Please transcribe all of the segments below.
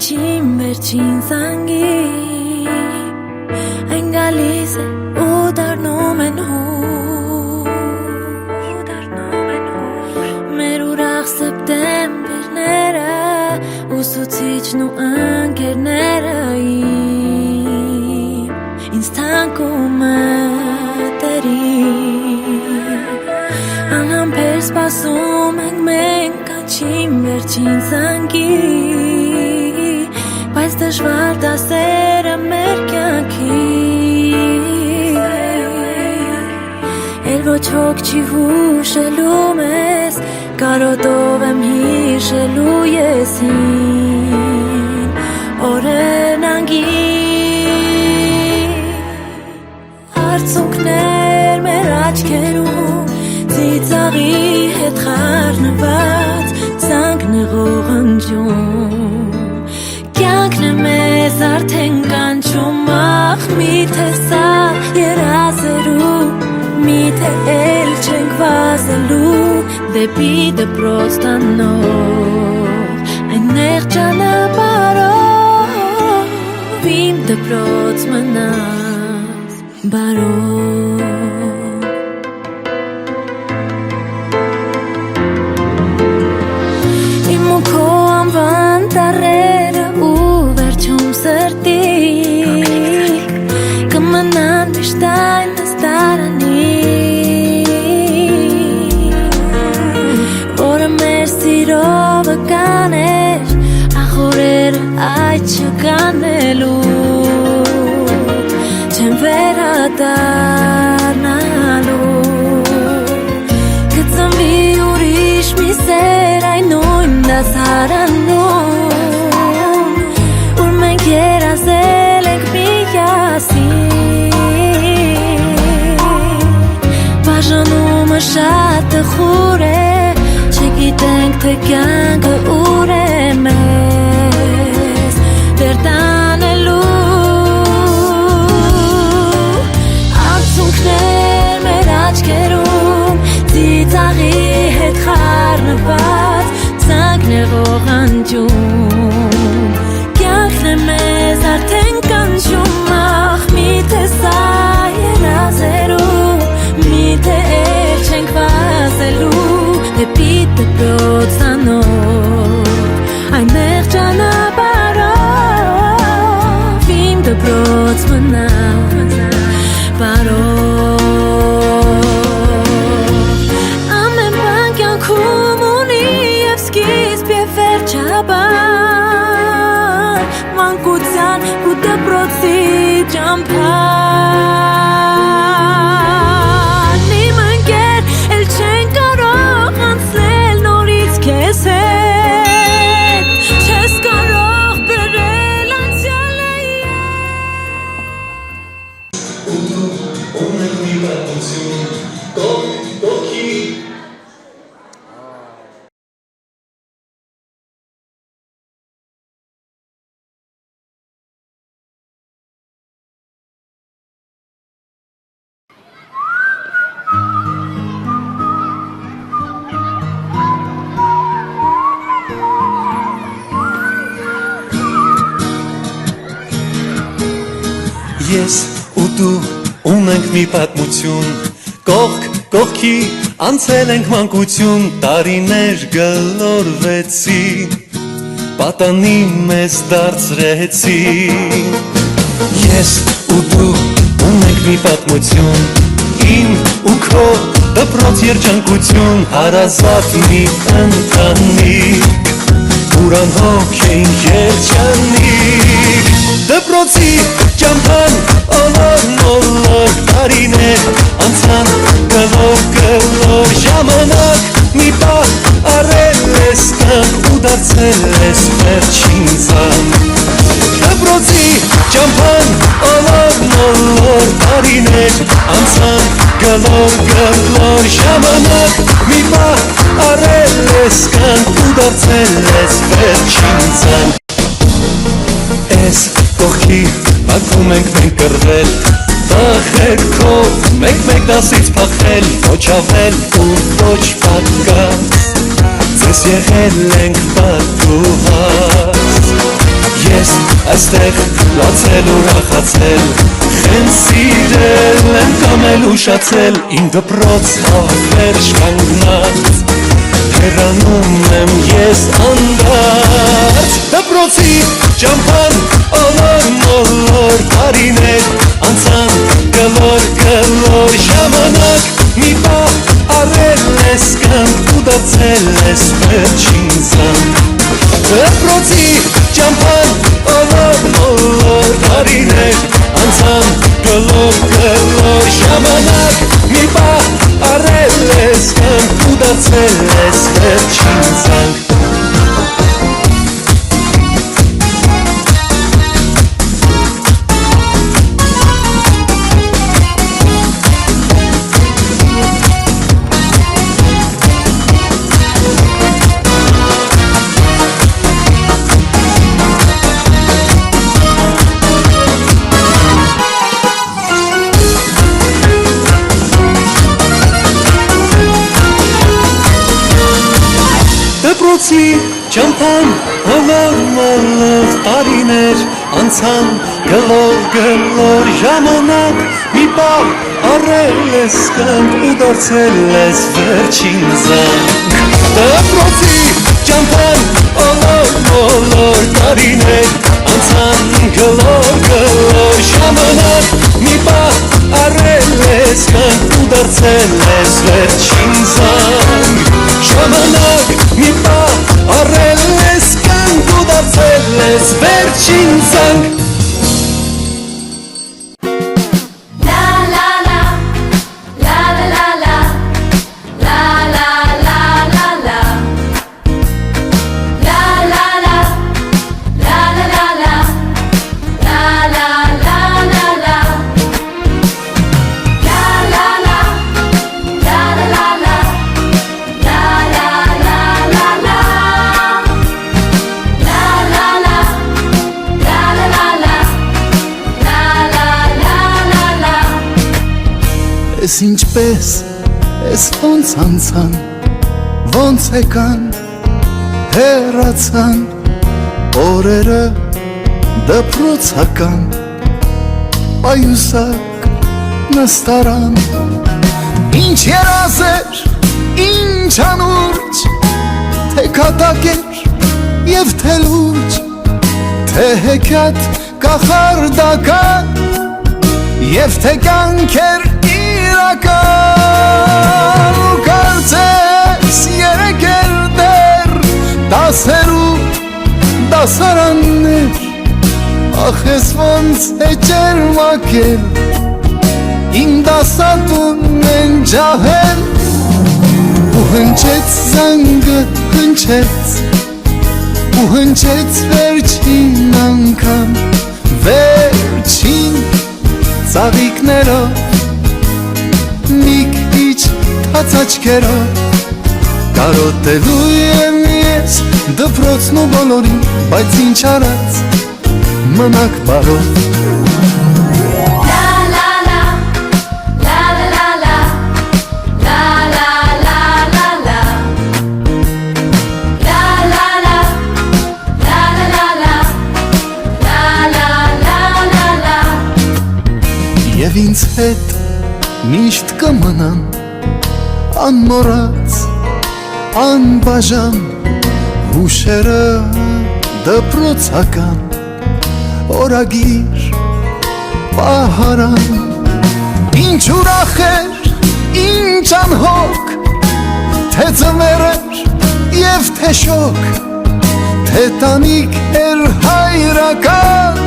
Կաչին վերջին զանգի Այն գալիս է ու դառնում են հուր Մեր ուրախ սեպտեմբերները Ուսուցիչն ու ընկերները Ինձ թանկում է Անհամբեր սպասում ենք մենք Կաչին վերջին զանգի Բայց դժվար դասերը մեր կյանքի Էլ ոչ հոգ չի հուշելու մեզ Կարոտով եմ հիշելու ես հին Օրերն անգին Արցունքներ մեր աչքերում Ծիծաղի հետ խառնված Զանգն է ղողնջում Կյանքն է մեզ արդեն կանչում Ախ միթե սա երազելու Միթե էլ չենք վազելու Դեպի դպրոց տանող Այնեղ ճանապարհով Իմ դպրոց մնաց բարով Իմ ու քո անվան տառերը ու վերջում սրտի Կմնան միշտ այն նստարանի Որը մեր սիրով կաներ Ախորերը այդ չկանելու Չեմ վերադառնալու Կծնվի ուրիշ մի սեր Այն նույն դասարանում Ուր մենք երազել ենք միասին Բաժանումը շատ տխուր է Չգիտենք թե կյանքը ուր է մեզ Դեր տանելու Արցունքներ մեր աչքերում Ծիծաղի հետ խառնված Զանգն է ղողնջում Կյանքն է մեզ արդեն կանչում Ախ միթե սա երազելու Միթե էլ չենք վազելու Դեպի դպրոց տանող Այնեղ ճանապարհով Իմ դպրոց մնաց բարով Ամեն բան կյանքում ունի և սկիզբ և վերջաբան Մանկության ու դպրոցի ճամփան Իմ ընկեր էլ չեն կարող անցնել նորից քեզ հետ Չես կարող բերել անցյալը Ունենք մի պատմություն կողքի Ես ու դու ունենք մի պատմություն Կողք կողքի անցել ենք մանկություն Տարիներ գլորվեցին Պատանի մեզ դարձրեցի Ես ու դու ունենք մի պատմություն Իմ ու քո դպրոց երջանկություն Հարազատ մի ընտանիք Ուր անհոգ էին երջանիկ Դպրոցի ճամփան Ոլոր տարիներ Անցան գլոր ժամանակ Մի պահ առել ես կան Ու դարձել ես վերջին զանգ Դպրոցի ճամփան Ոլոր տարիներ Անցան գլոր ժամանակ Մի պահ առել ես կան Ու դարձել ես վերջին զանգ Ես կողքի բակում ենք մենք կռվել Տախերքով մեկ դասից փախել Ոչ ավել ու ոչ պատկած Ձեզ եղել ենք պատուհաս ես այստեղ լացել ուրախացել Խեն սիրել եմ կամել ուշացել Իմ դպրոց հավերժ կանգնած Հեռանում եմ ես անդարձ Դպրոցի ճամփան օլոր մոլոր տարիներ Անցան գլոր գլոր ժամանակ Մի պահ առել ես կյանք ու դարձել ես վերջին զանգ Դպրոցի ճամփան օլոր մոլոր տարիներ Անցան գլոր գլոր ժամանակ Մի պահ առել ես կյանք ու դարձել ես վերջին զանգ Դպրոցի ճամփան հոլոր մոլոր տարիներ Անցան գլոր գլոր ժամանակ Մի պահ առել ես կյանք ու դարձել ես վերջին զանգ Դպրոցի ճամփան հոլոր մոլոր տարիներ Անցան գլոր գլոր ժամանակ Մի պահ առել ես կյանք ու դարձել ես վերջին զանգ Ժամանակ մի պահ առել ես կյանք ու դարձել ես վերջին զանգ Ես ինչպես, ես ոնց անցան, ոնց եկան, հեռացան, օրերը դպրոցական, պայուսակ նստարան, ինչ երազեր, ինչ անուրջ, թե կատակեր և թե լուրջ, թե հեքիաթ կախարդական, և թե կյանքեր իրական ու կարծես երեքեր դեր դասերու դասարաններ ախ ես ոնց է ջերմակել իմ դասատուն են ջահել ու հնչեց զանգը հնչեց ու հնչեց վերջին անգամ վերջին ծաղիկներով մի քիչ թաց աչքերով կարոտելու եմ ես դպրոցն ու բոլորին բայց ինչ արած մնաք բարով Եվ ինձ հետ միշտ կմնան անմոռաց, անբաժան հուշերը դպրոցական օրագիր պահարան ինչ ուրախ էր, ինչ անհոգ թե ձմեռ էր և թե շոգ թե տանիք էր հայրական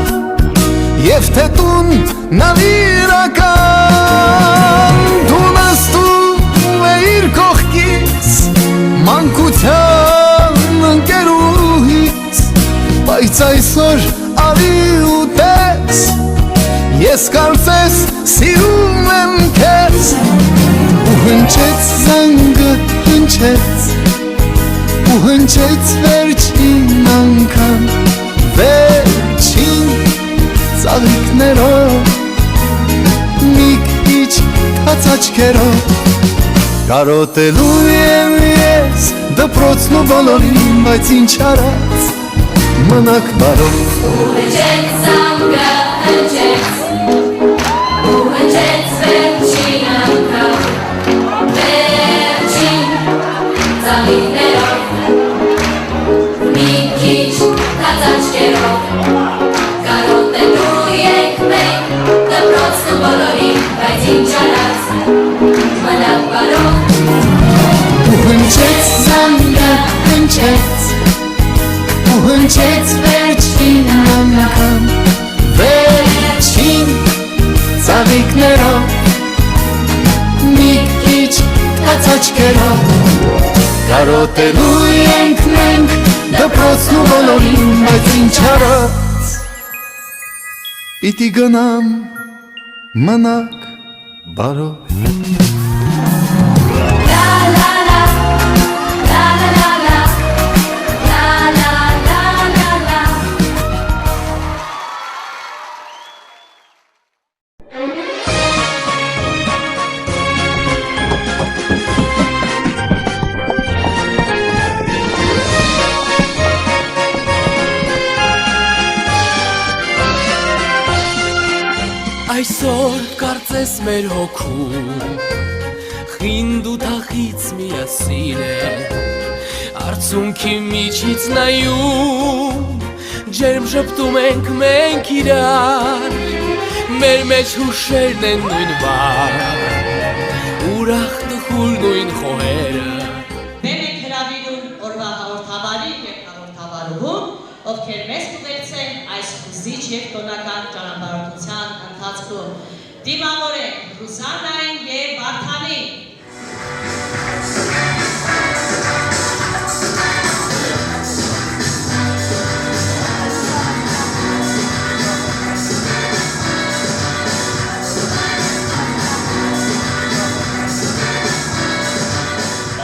և թե տուն նավիրական դու նստում էիր կողքից մանկության ընկերուհից բայց այսօր արի ու տես ես կարծես սիրում եմ քեզ ու հնչեց զանգը հնչեց ու հնչեց վերջին անգամ վերջին ծաղիկներով մի քիչ թաց աչքերով կարոտելու եմ ես դպրոցն ու բոլորին բայց ինչ արած մնաք բարով Հնչեց զանգը, հնչեց, ու հնչեց վերջին անգամ, վերջին ծաղիկներով, մի քիչ թաց աչքերով, կարոտելու ենք մենք դպրոցն ու բոլորին, բայց ինչ արած, մնաք բարով։ Ու հնչեց զանգը, հնչեց ու հնչեց վերջին անգամ վերջին ծաղիկներով մի քիչ թաց աչքերով կարոտելու ենք մենք դպրոցն ու բոլորին բայց ինչ արած պիտի գնամ մնաք բարով Այսօր կարծես մեր հոգում խինդ ու թախից միասին է Արցունքի միջից նայում ջերմ շպտում ենք մենք իրար Մեր մեջ հուշերն են նույն վար Ուրախ տխուր նույն խոհերը Դեմ ենք հրավիրում օրվա հաղորդավարին և հաղորդավարուհուն ովքեր մեզ կուղեկցեն այս հուզիչ և տոնական ճանապարհորդության ընթացքում դիմավորենք Ռուսաննային և Վարդանին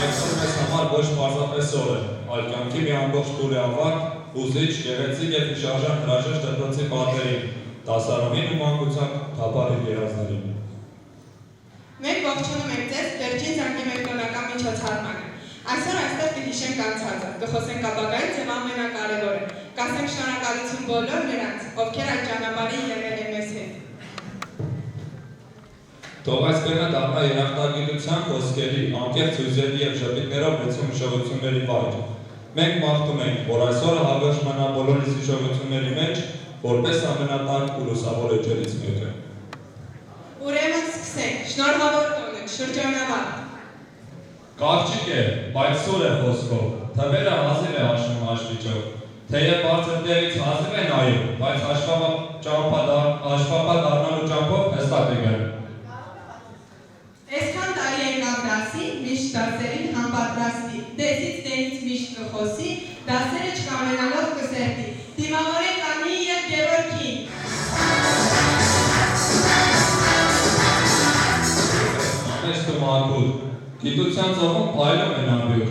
Այսօր մեզ համար ոչ պարզապես օր է, այլ կյանքի մի ամբողջ տուր է ավարտ, ուզիչ, գեղեցիկ և հիշարժան հրաժեշտ դպրոցի պատերին, դասարանին ու մանկության թափառիվ երազներին։ Մենք ողջունում ենք ձեզ վերջին զանգի մեր տոնական միջոցառմանը։ Այսօր այստեղ կհիշենք անցածը, կխոսենք ապագայից և ամենակարևորը, կասենք շնորհակալություն բոլոր նրանց, ովքեր այդ ճանապարհին եղել են մեզ հետ։ Թող այս բեմը դառնա երախտագիտության, խոսքերի, անկեղծ հույզերի և ժպիտներով լեցուն հիշողությունների վայր։ Մենք մաղթում ենք, որ այսօրը հավերժ մնա բոլորիս հիշողությունների մեջ, որպես ամենատար ու լուսավոր էջերից մեկը։ Ուրեմն սկսենք, շնորհավոր տոն եք, շրջանավար։ Կարճիկ է, բայց սուր է խոսքով, թվերը հազիվ է հաշվում հաշվիչով, թեև բարձր տեղից հազիվ է նայում, բայց հաշվապատ դառնալու ճամփով հստակ է գնում։ Այսքան տարի եկավ դասի, միշտ դասերին համապատրաստի, դեսից դենից միշտ կխոսի, դասերը չկամենալով կսերտի, դիմավորենք Անի և Գևորգին։ Ամեստ ու մաքուր, գիտության ծովում փայլում են ամբյուր,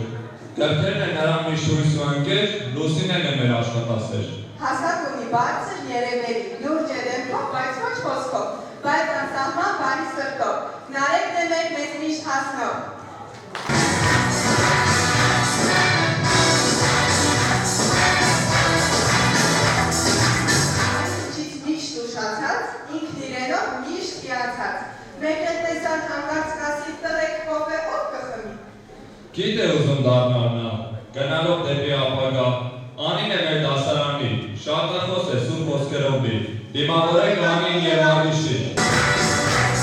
կրքերն են նրան միշտ հույս ու ընկեր, լուսինեն է մեր աշխատասեր։ Հասակ ունի բարձր երևելի, լուրջ է դեմքով, բայց ոչ խոսքով, բայց անսահման բարի սրտով, նարեկն է մեկ մեզ միշտ հասնող։ Ինչից միշտ ուշացած, ինքն իրենով միշտ հիացած, մեկ էլ տեսան հանկարծ կասի տղեկ կոֆե ով կխմի։ Գիտ է ուզում դառնալ նա, գնալով դեպի ապագա, Անին է մեր դասարանի, շատախոս է սուր խոսքերով լի, դիմավորենք Անին և Արիշին։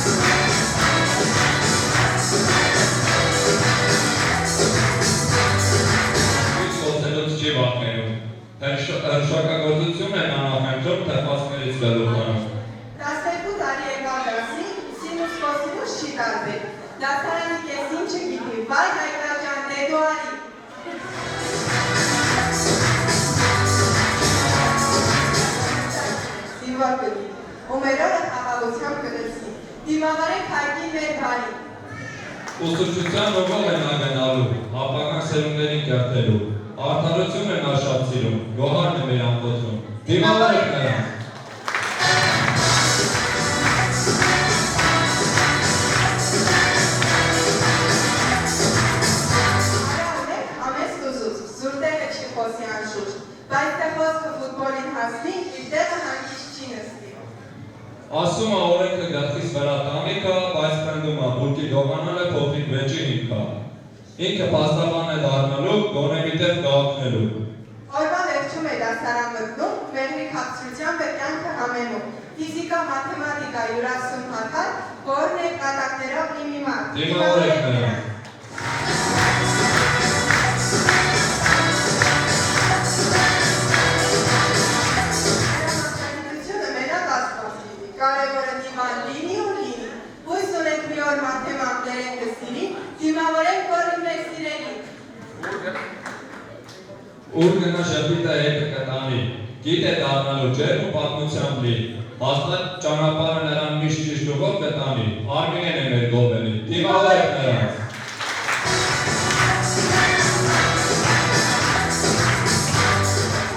Ինչ խոսելուց չի վախենում, հրշակագործություն են անախենջում թեփածներից գլուխանում։ 12 տարի եկավ դասի, սինուս կոսինուս չի տարբեր, դասարանի կեսին չգիտի, վայ հայկրաջան դեդու արի։ Զինվոր կլի, ու մեր օրը խաղաղությամբ կլսի, դիմավորենք հայկի մեր բարի։ Ուսուցչության ողող է նա գնալու, ապագան սերունդերին կերտելու, արդարություն է նա շատ սիրում, գոհարն է մեր ամբոթում, դիմավորենք նրանց։ Ամեստ ուզուց, զուր տեղը չի խոսի անշուշտ, բայց թե խոսքը Ասում է օրենքը գլխիս վրա տանիք է, բայց պնդում է բուրկի դողանալը փոքրիկ վեճի ինք է։ Ինքը փաստաբան է դառնալու, գոնե միտեղ գաղտնելու։ Օրվա վերջում է դասարան մտնում, մեղրիկ հացրությամբ է կյանքը համենում։ Ֆիզիկա, մաթեմատիկա, յուրասուն հատար, որն է կատակներով իմիմատ։ Դիմավորեք նրան։ Կարևորը դիման լինի ու լինի, հույս ունենք մի օր մաթեմատներեն կսիրի, դիմավորենք որին մեկ սիրելի։ Ուր գնա շպիտը հետը կտանի, գիտ է դառնալու ջերմ ու պատմությամբ լի, հաստատ ճանապարհը նրան միշտ ճիշտ ուղով կտանի, Արմինեն է մեր գովելի, դիմավորեք նրան։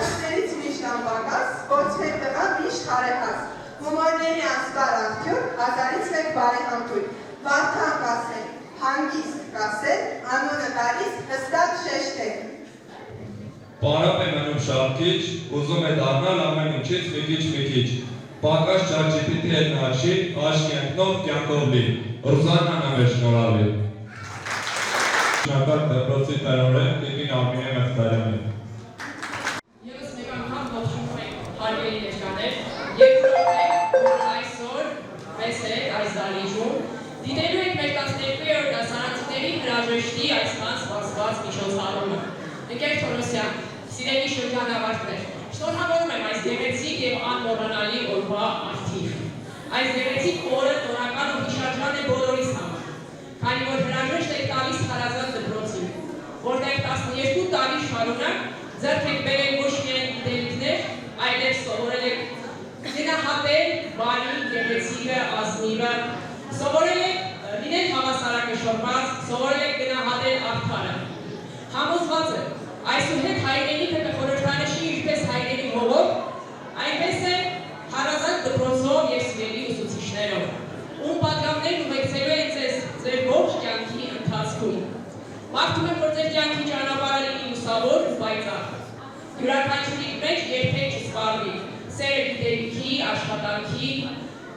Ուսներից միշտ անբագաս, կոչվեք տղա միշտ հարեհաս, հումորների անսպար աղթյուր, հազարից մեկ բարեհամբույր, վարդան կասեն, հանգիստ կասեն, անունը տալիս հստակ շեշտեք։ Պարապ է մնում շատ քիչ, ուզում է դառնալ ամեն ինչից մի քիչ, պակաս ChatGPT հետ նաշի, աշկի ընկնով կյանքով լի, Ռուզաննան է մեր շնորհալի։ Շնորհակալ դպրոցի տնօրեն Տիկին Արմինե Մխիթարյանին։ Եվս մեկ անգամ ողջունում ենք հարգելի ներկաներ, երկրորդ է, որ այսօր մեզ հետ այս դահլիճում դիտելու ենք մեր 12-րդ դասարանցիների հրաժեշտի այսքան սպասված միջոցառումը։ Ընկեր Թորոսյան, սիրելի շրջանավարտներ, շնորհավորում եմ այս գեղեցիկ և անմոռանալի օրվա առթիվ։ Այս գեղեցիկ օրը տոնական ու հիշարժան է բոլորիս համար, քանի որ հրաժեշտ եք տալիս հարազատ դպրոցին, որտեղ 12 տարի շարունակ ձեռք եք բերել ոչ միայն գիտելիքներ, այլև սովորել եք գնահատել բարի, գեղեցիկը, ազնիվը, սովորել եք լինել հավասարակշռված, սովորել եք գնահատել արդարը։ Համոզված եմ, այսուհետ հայրենիքը կխորհրդանշի ինչպես հայրենի հողով, այնպես է հարազատ դպրոցով և սիրելի ուսուցիչներով, ում պատգամներն ուղեկցելու են ձեզ ձեր ողջ կյանքի ընթացքում։ Մաղթում եմ, որ ձեր կյանքի ճանապարհը լինի լուսավոր ու պայծառ։ Յուրաքանչյուրի մեջ երբեք չսպառվի սերը գիտելիքի, աշխատանքի,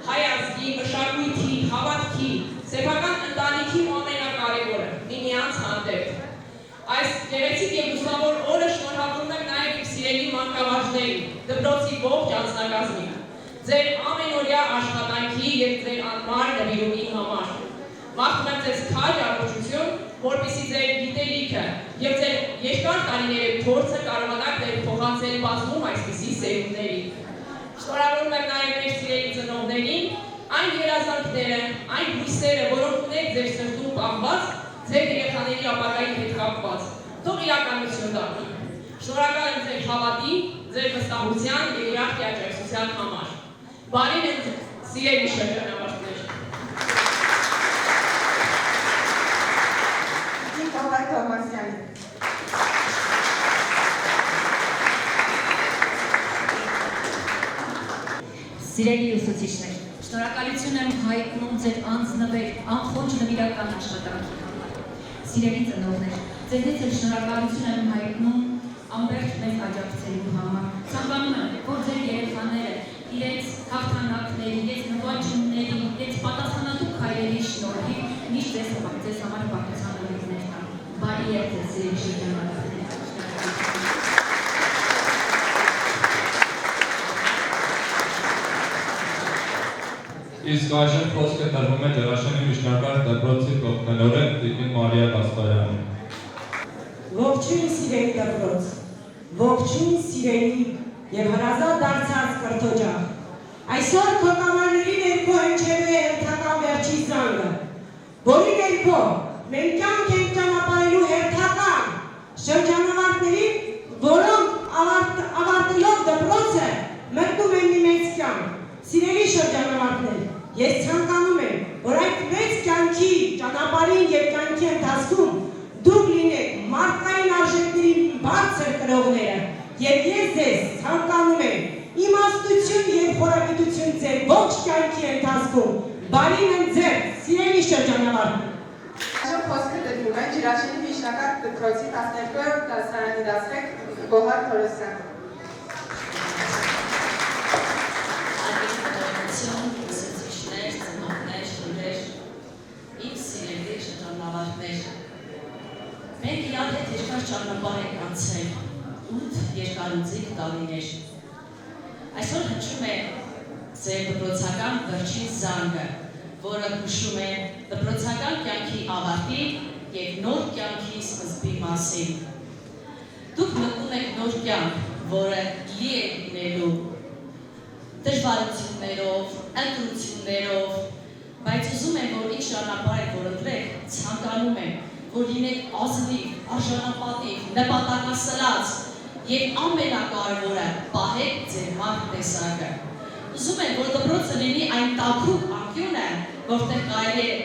հայ ազգի, մշակույթի, հավատքի, սեփական ընտանիքի ամենակարևորը՝ միմյանց հանդեպ։ Այս գեղեցիկ և լուսավոր օրը շնորհավորում եմ նաև իմ սիրելի մանկավարժներին, դպրոցի ողջ անձնակազմին, ձեր ամենօրյա աշխատանքի և ձեր անմար նվիրումի համար։ Մաղթում եմ ձեզ քաջ առողջություն, որպեսզի ձեր գիտելիքը և ձեր երկար տարիների փորձը կարողանաք փոխանցել բազում այսպիսի սերունդների։ Շնորհավորում եմ նաև մեր սիրելի ծնողներին, այն երազանքները, այն հույսերը, որոնք ունեք ձեր սրտում պահված, ձեր երեխաների ապագայի հետ կապված, թող իրականություն դառնան։ Շնորհակալ եմ ձեր հավատի, ձեր վստահության և իրարքի աջակցության համար։ Բարին եմ սիրելի շրջանավարտներ։ Նիկոլայ Թովմասյանի։ Սիրելի ուսուցիչներ, շնորհակալություն եմ հայտնում ձեր անձնվեր, անխոնջ նվիրական աշխատանքի համար։ Սիրելի ծնողներ, ձեզնից էլ շնորհակալություն եմ հայտնում ամբողջ մեզ աջակցելու համար։ Ցանկանում եմ, որ ձեր երեխաները իրենց հաղթանակների, իրենց նվաճումների, իրենց պատասխանատու քայլերի շնորհիվ միշտ ձեզ համար պարտության նվիրներ տան։ Բարի երթ սիրելի շրջանավարտներ։ Իսկ այժմ խոսքը տրվում է Ջրաշենի միջնակարգ դպրոցի տնօրեն Տիկին Մարիա Գասպարյանին։ Ողջույն սիրելի դպրոց, ողջույն սիրելի և հրազատ դարձած կրթօջախ։ Այսօր քո կամարների ներքո հնչելու է հերթական վերջի զանգը, որի ներքո մենք կյանք ենք ճանապարհելու հերթական շրջանավարտներին, որոնք ավարտելով դպրոցը մտնում են մի մեծ կյանք։ Սիրելի շրջանավարտներ, ես ցանկանում եմ, որ այդ մեծ կյանքի ճանապարհին և կյանքի ընթացքում դուք լինեք մարդկային արժեքների բարձր կրողները, և ես ձեզ ցանկանում եմ իմաստություն և խորագիտություն ձեր ողջ կյանքի ընթացքում։ Բարին եմ ձեր, սիրելի շրջանավարտներ։ Այժմ խոսքը տրվում է Ջրաշենի միջնակարգ դպրոցի 12-րդ դասարանի դասղեկ Գոհար Թորոսյան։ նրան հետ երկար ճանապարհ եք անցել, 8 երկարուձիգ տարիներ։ Այսօր հնչում է ձեր դպրոցական վերջին զանգը, որը հուշում է դպրոցական կյանքի ավարտի և նոր կյանքի սկզբի մասին։ Դուք մտնում եք նոր կյանք, որը լի է լինելու դժվարություններով, ընտրություններով, բայց ուզում եմ, որ ինչ ճանապարհ եք որոշեք, ցանկանում եմ, որ լինեք ազնիվ, արժանապատիվ, նպատակասլաց և ամենակարևորը պահեք ձեր մարդ տեսակը։ Ուզում եմ, որ դպրոցը լինի այն տաքուկ անկյունը, որտեղ կարելի է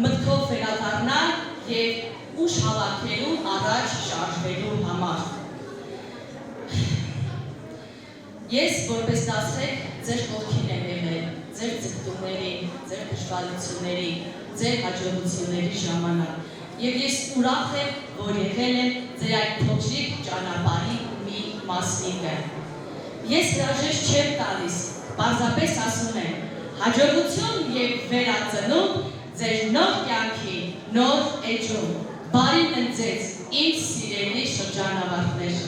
մտքով վերադառնալ և ուժ հավաքելու առաջ շարժվելու համար։ Ես որպես դասրեք ձեր կողքին եմ եղել, ձեր ձգտումների, ձեր դժվարությունների, ձեր հաջողությունների ժամանակ։ Եվ ես ուրախ եմ, որ եղել եմ ձեր այդ փոքրիկ ճանապարհի մի մասնիկը։ Ես հրաժեշտ չեմ տալիս, պարզապես ասում եմ, հաջողություն և վերածնունդ ձեր նոր կյանքի, նոր էջում։ Բարին ընձեզ, իմ սիրելի շրջանավարտներ։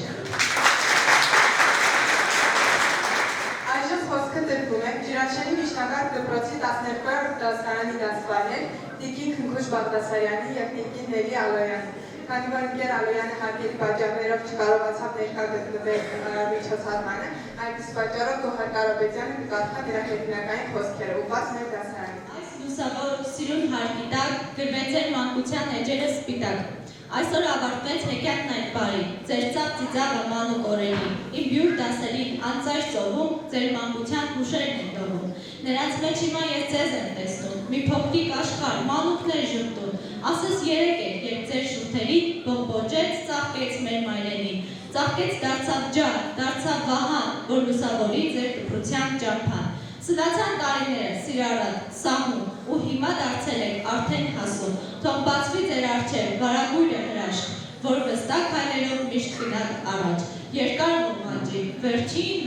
Այժմ խոսքը տրվում է Ջրաշենի միջնակարգ դպրոցի 12-րդ դասարանի դասվարներ Տիկին Քնքուշ Բաղդասարյանի և Տիկին Նելի Ալոյանի։ Քանի որ Ընկեր Ալոյանը հարկերի պատճառներով չկարողացավ ներկա գտնվել միջոցառմանը, այդպես պատճառով Գոհար Կարապետյանը կկարդա նրա հերինակային խոսքերը, ուղղված մեր դասարանին։ Այս լուսավոր սիրուն հարկի տակ գրվեց էր մանկության էջերը սպիտակ։ Այսօր ավարտվեց հեքիաթն այդ բարի, ձեր ծաղ ծիծաղը մանուկ օրերի, իմ բյուր դասերին անծայր ծովում, ձեր մանկության հուշերն են տովում։ Նրանց մեջ հիմա ես ձեզ եմ տեսնում, մի փոքրիկ աշխարհ, մանուկներ ժպտում, ասես երեկ էր, երբ ձեր շուրթերի բողբոջեց, ծաղկեց մեր մայրենին, ծաղկեց դարձավ ջահ, դարձավ վահան, որ լուսավորի ձեր դպրության ճամփան։ Սլացան տարիները, սիրառատ, սահուն, ու հիմա դարձել եք արդեն հասուն, թող բացվի ձեր առջև վարագույրը հրաշք, որ վստակ հայլերով միշտ գնաք առաջ, երկար ողանջի,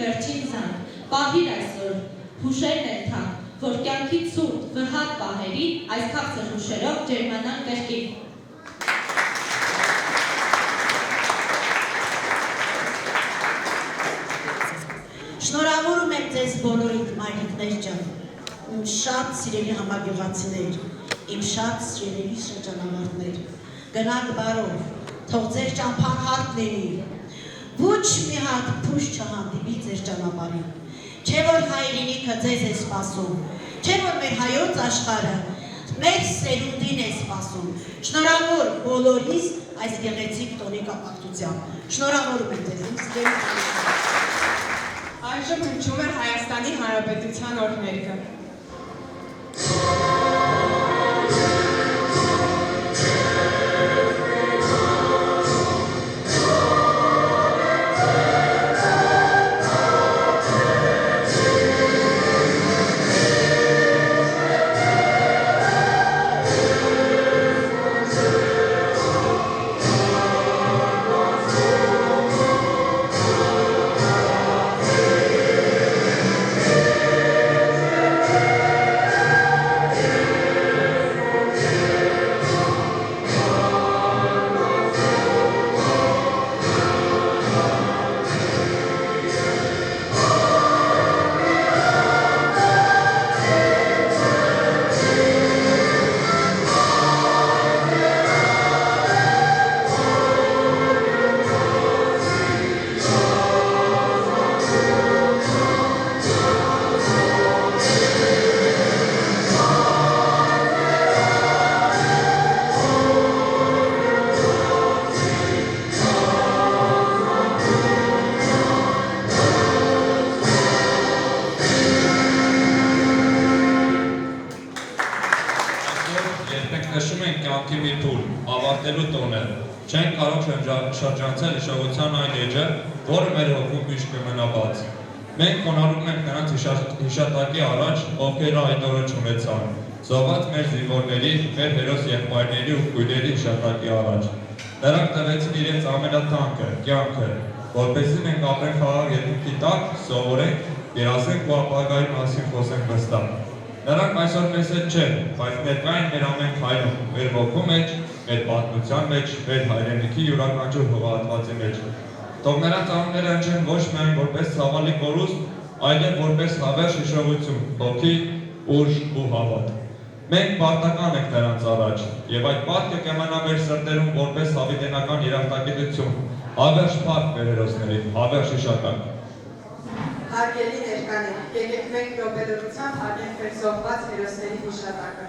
վերջին զանգ, պահիր այսօր, հուշերն են թանկ, որ կյանքի ցուրտ, վհատ պահերի, այս քաղցր հուշերով ջերմանան կրկին։ Շնորհավորում եմ ձեզ բոլորիդ մայրիկներ ջան, իմ շատ սիրելի համագյուղացիներ, իմ շատ սիրելի շրջանավարտներ, գնաք բարով, թող ձեր ճամփան հարթ լինի, ոչ մի հատ փուշ չհանդիպի ձեր ճանապարհին, չէ որ հայրենիքը ձեզ է սպասում, չէ որ մեր հայոց աշխարհը մեր սերունդին է սպասում, շնորհավոր բոլորիս այս գեղեցիկ տոնի կապակցությամբ, շնորհավորում եմ ձեզ, իմ սիրելի Այժմ հնչում էր Հայաստանի Հանրապետության օրհներգը։ ավարտելու տոնը, չենք կարող շրջանցել հիշողության այն էջը, որը մեր հոգում միշտ կմնա բաց։ Մենք խոնարհում ենք նրանց հիշատակի առաջ, ովքեր այդ օրը չունեցան, զոհված մեր զինվորների, մեր հերոս եղբայրների ու քույրերի հիշատակի առաջ։ Նրանք տվեցին իրենց ամենաթանկը, կյանքը, որպեսզի մենք ապրենք խաղաղ երկնքի տակ, սովորենք, երազենք ու ապագայի մասին խոսենք վստահ։ Նրանք այսօր մեզ հետ չեն, բայց ներկա են մեր ամեն քայլում, մեր ոգու մեջ մեր պատմության մեջ, մեր հայրենիքի յուրաքանչյուր հողահատվածի մեջ։ Թող նրանց անունները հնչեն ոչ միայն որպես ցավալի կորուստ, այլև որպես հավերժ հիշողություն, հոգի, ուժ ու հավատ։ Մենք պարտական ենք նրանց առաջ, եւ այդ պարտքը կմնա մեր սրտերում որպես հավիտենական երախտագիտություն, հավերժ փառք մեր հերոսներին, հավերժ հիշատակ։ Հարգելի ներկաներ, եկեք մենք րոպեդորությամբ հարգենք մեր զոհված հերոսների հիշատակը։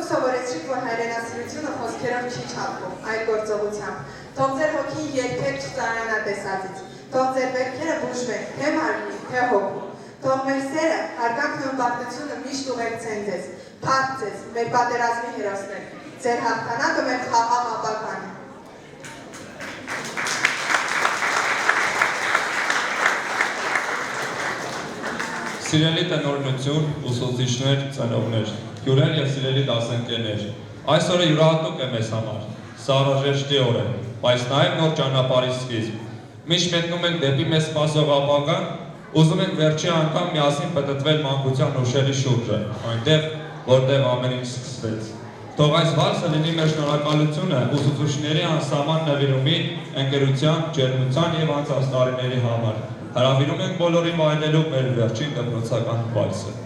Սովորեցրիք, որ հայրենասիրությունը խոսքերով չի չափվում, այլ գործողությամբ։ Թող ձեր հոգին երբեք չծանրանա տեսածից, թող ձեր վերքերը բուժվեն, թե մարմնի, թե հոգու։ Թող մեր սերը, հարգանքն ու ուրախությունը միշտ ուղեկցեն ձեզ, փառք ձեզ, մեր պատերազմի հերոսներ, ձեր հաղթանակը մեր խաղաղ ապագան է։ Սիրելի տնօրինություն, ուսուցիչներ, ծնողներ, հյուրեր եւ սիրելի դասընկերներ, այս օրը յուրահատուկ է մեզ համար, սա անհրաժեշտի օր է, բայց նաեւ նոր ճանապարհի սկիզբ։ Միշտ մեկնում ենք դեպի մեզ սպասող ապագան, ուզում ենք վերջի անգամ միասին պտտվել մանկության ուշերի շուրջը, այնտեղ, որտեղ ամեն ինչ սկսվեց։ Թող այս վարսը լինի մեր շնորհակալությունը ուսուցիչների անսահման նվիրումի, ընկերության, ջերմության եւ անցած տարիների համար։ Հրավիրում ենք բոլորին վայելելու մեր վերջին դպրոցական վայրը։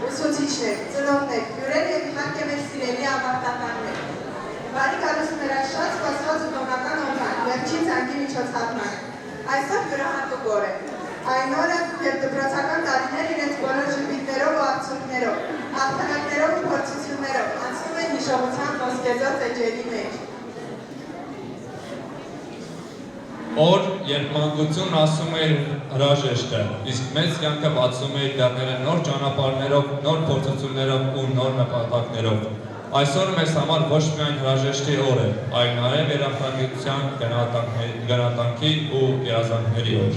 Ուսուցիչներ, ծնողներ, հյուրեր եւ իհարկե մեր սիրելի ավարտականներ։ Բարի գալուս մեր այս շատ սպասված ու տոնական օրվան, վերջին ցանկի միջոցառմանը։ Այսօր յուրահատուկ օր է։ Այն օրը, երբ դպրոցական տարիներ իրենց բոլոր ժպիտներով ու արձուկներով, հաղթանակներով ու փորձություններով անցնում են հիշողության ոսկեզօծ էջերի մեջ։ Օր, երբ մանկությունն ասում է հրաժեշտ է, իսկ մեծ կյանքը բացում է իր դռները նոր ճանապարհներով, նոր փորձություններով ու նոր նպատակներով։ Այսօր մեզ համար ոչ միայն հրաժեշտի օր է, այլ նաև երախտագիտության, գնահատանքի ու երազանքների օր։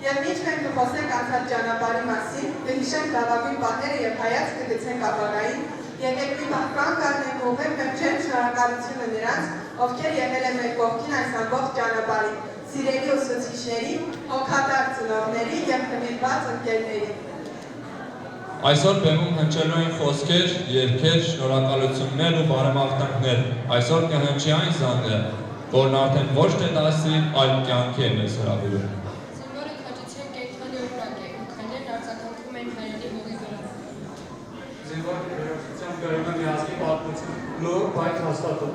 Եվ ինչ մենք կխոսենք անցած ճանապարհի մասին, կհիշենք լավագույն պահերը եւ հայացք կգցենք ապագային, եկեք մի պահ կանգ առնենք ու ուղղենք մեր ջերմ շնորհակալությունը նրանց, ովքեր եղել են մեր կողքին այս ամբողջ ճանապարհին, սիրելի ուսուցիչների, հոգատար ծնողների եւ քննված ընկերների։ Այսօր բեմում հնչելու են խոսքեր, երգեր, շնորհակալություններ ու բարեմաղթանքներ։ Այսօր կհնչի այն զանգը, որն արդեն ոչ թե դասի, այլ կյանքի է մեզ հրավիրում։ Զինվորը քաջության կենդանի օրինակ է, ու քայլերն արձագանքում են հայրենի հողի վրա։ Զինվորը երաժշտության կրում է միազգի պատմություն, լուր, բայց հաստատում։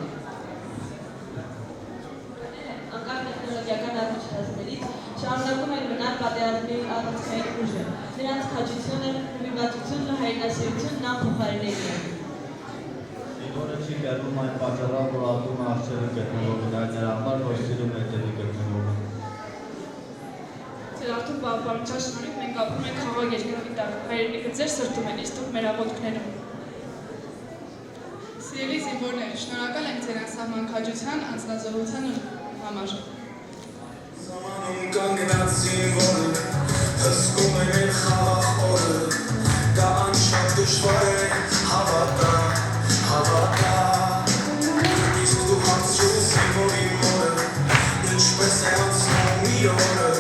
նկատի առանցքային ուժ է։ Նրանց քաջությունը, նվիրվածությունն ու հայրենասիրությունն անփոխարինելի է։ Ինորը չի կերվում այն պատճառով, որ ատում է արջերը գտնողին, այդ նրա համար, որ սիրում է տերի գտնողին։ Ձեր արդու բավարարության շնորհիվ մենք ապրում ենք խաղաղ երկրի տակ, հայրենիքը ձեր սրտում են, իսկ դուք մեր աղոթքներում։ Սիրելի զինվորներ, շնորհակալ ենք ձեր անսահման քաջության, անձնազոհության համար։ Սամանում կանգնած զինվորը, հսկում է մեր խաղաղ օրը, դա անշատ դժվար է, հավատա, իսկ դու հարցրու զինվորի մորը, ինչպես է անցնում մի օրը,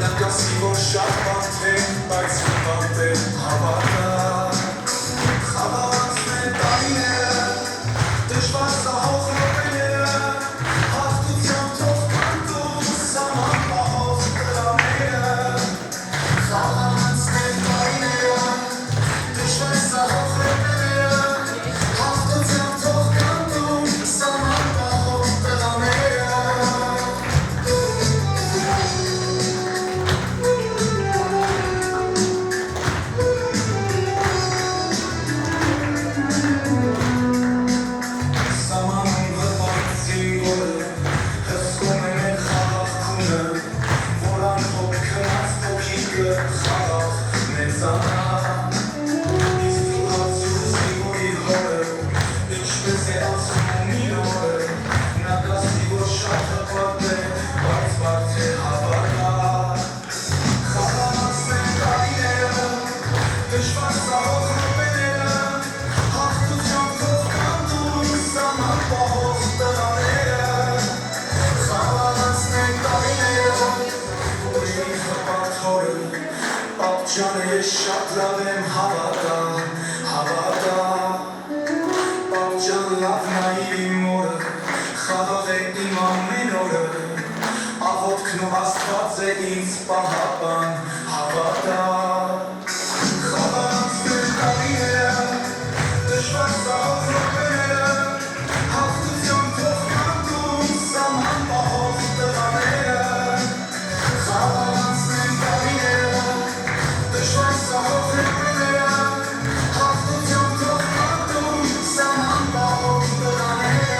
նա կասի, որ շատ բարդ է, բայց բարդ է, հավատա, խաղաղացն է տարիները, դժվար սահող րոպեները, հաղթությամբ թող կանտում սաման պահող դրաները, խաղաղացն է տարիները, դժվար սահող րոպեները, հաղթությամբ թող կանտում սաման պահող դրաները։ Ջանը ես շատ լավ եմ հավատա, Պապջան լավ նայիր իմ օրը, խաղաղ է իմ ամեն օրը, աղոթքն ու Աստված է ինձ պահապան, հավատա, խաղաղացնեմ տարիները, դժվար սահող րոպեները, հաղթությամբ թող կանտում սաման պահող տղաները, խաղաղացնեմ տարիները, դժվար սահող րոպեները, հաղթությամբ թող կանտում սաման պահող տղաները։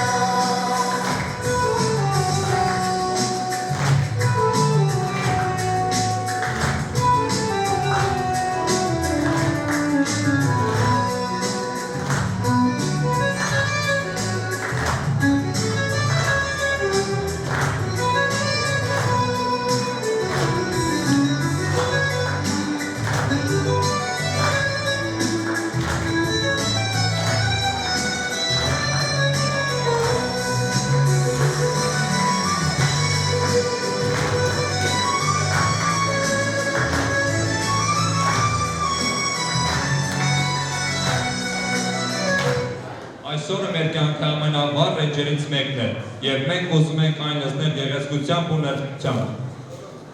Այսօրը մեր կյանքի ամենավառ էջերից մեկն է, և մենք ուզում ենք այն լցնել գեղեցկությամբ ու նրբությամբ։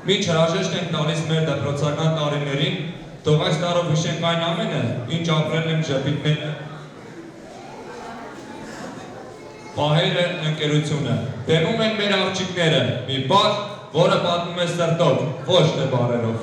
Մինչ հրաժեշտ ենք տալիս մեր դպրոցական տարիներին, թող այս տարով հիշենք այն ամենը, ինչ ապրել են ժպիտները, պահերը, ընկերությունը։ Բեմում են մեր աղջիկները, մի պահ, որը պատմում է սրտով, ոչ թե բառերով։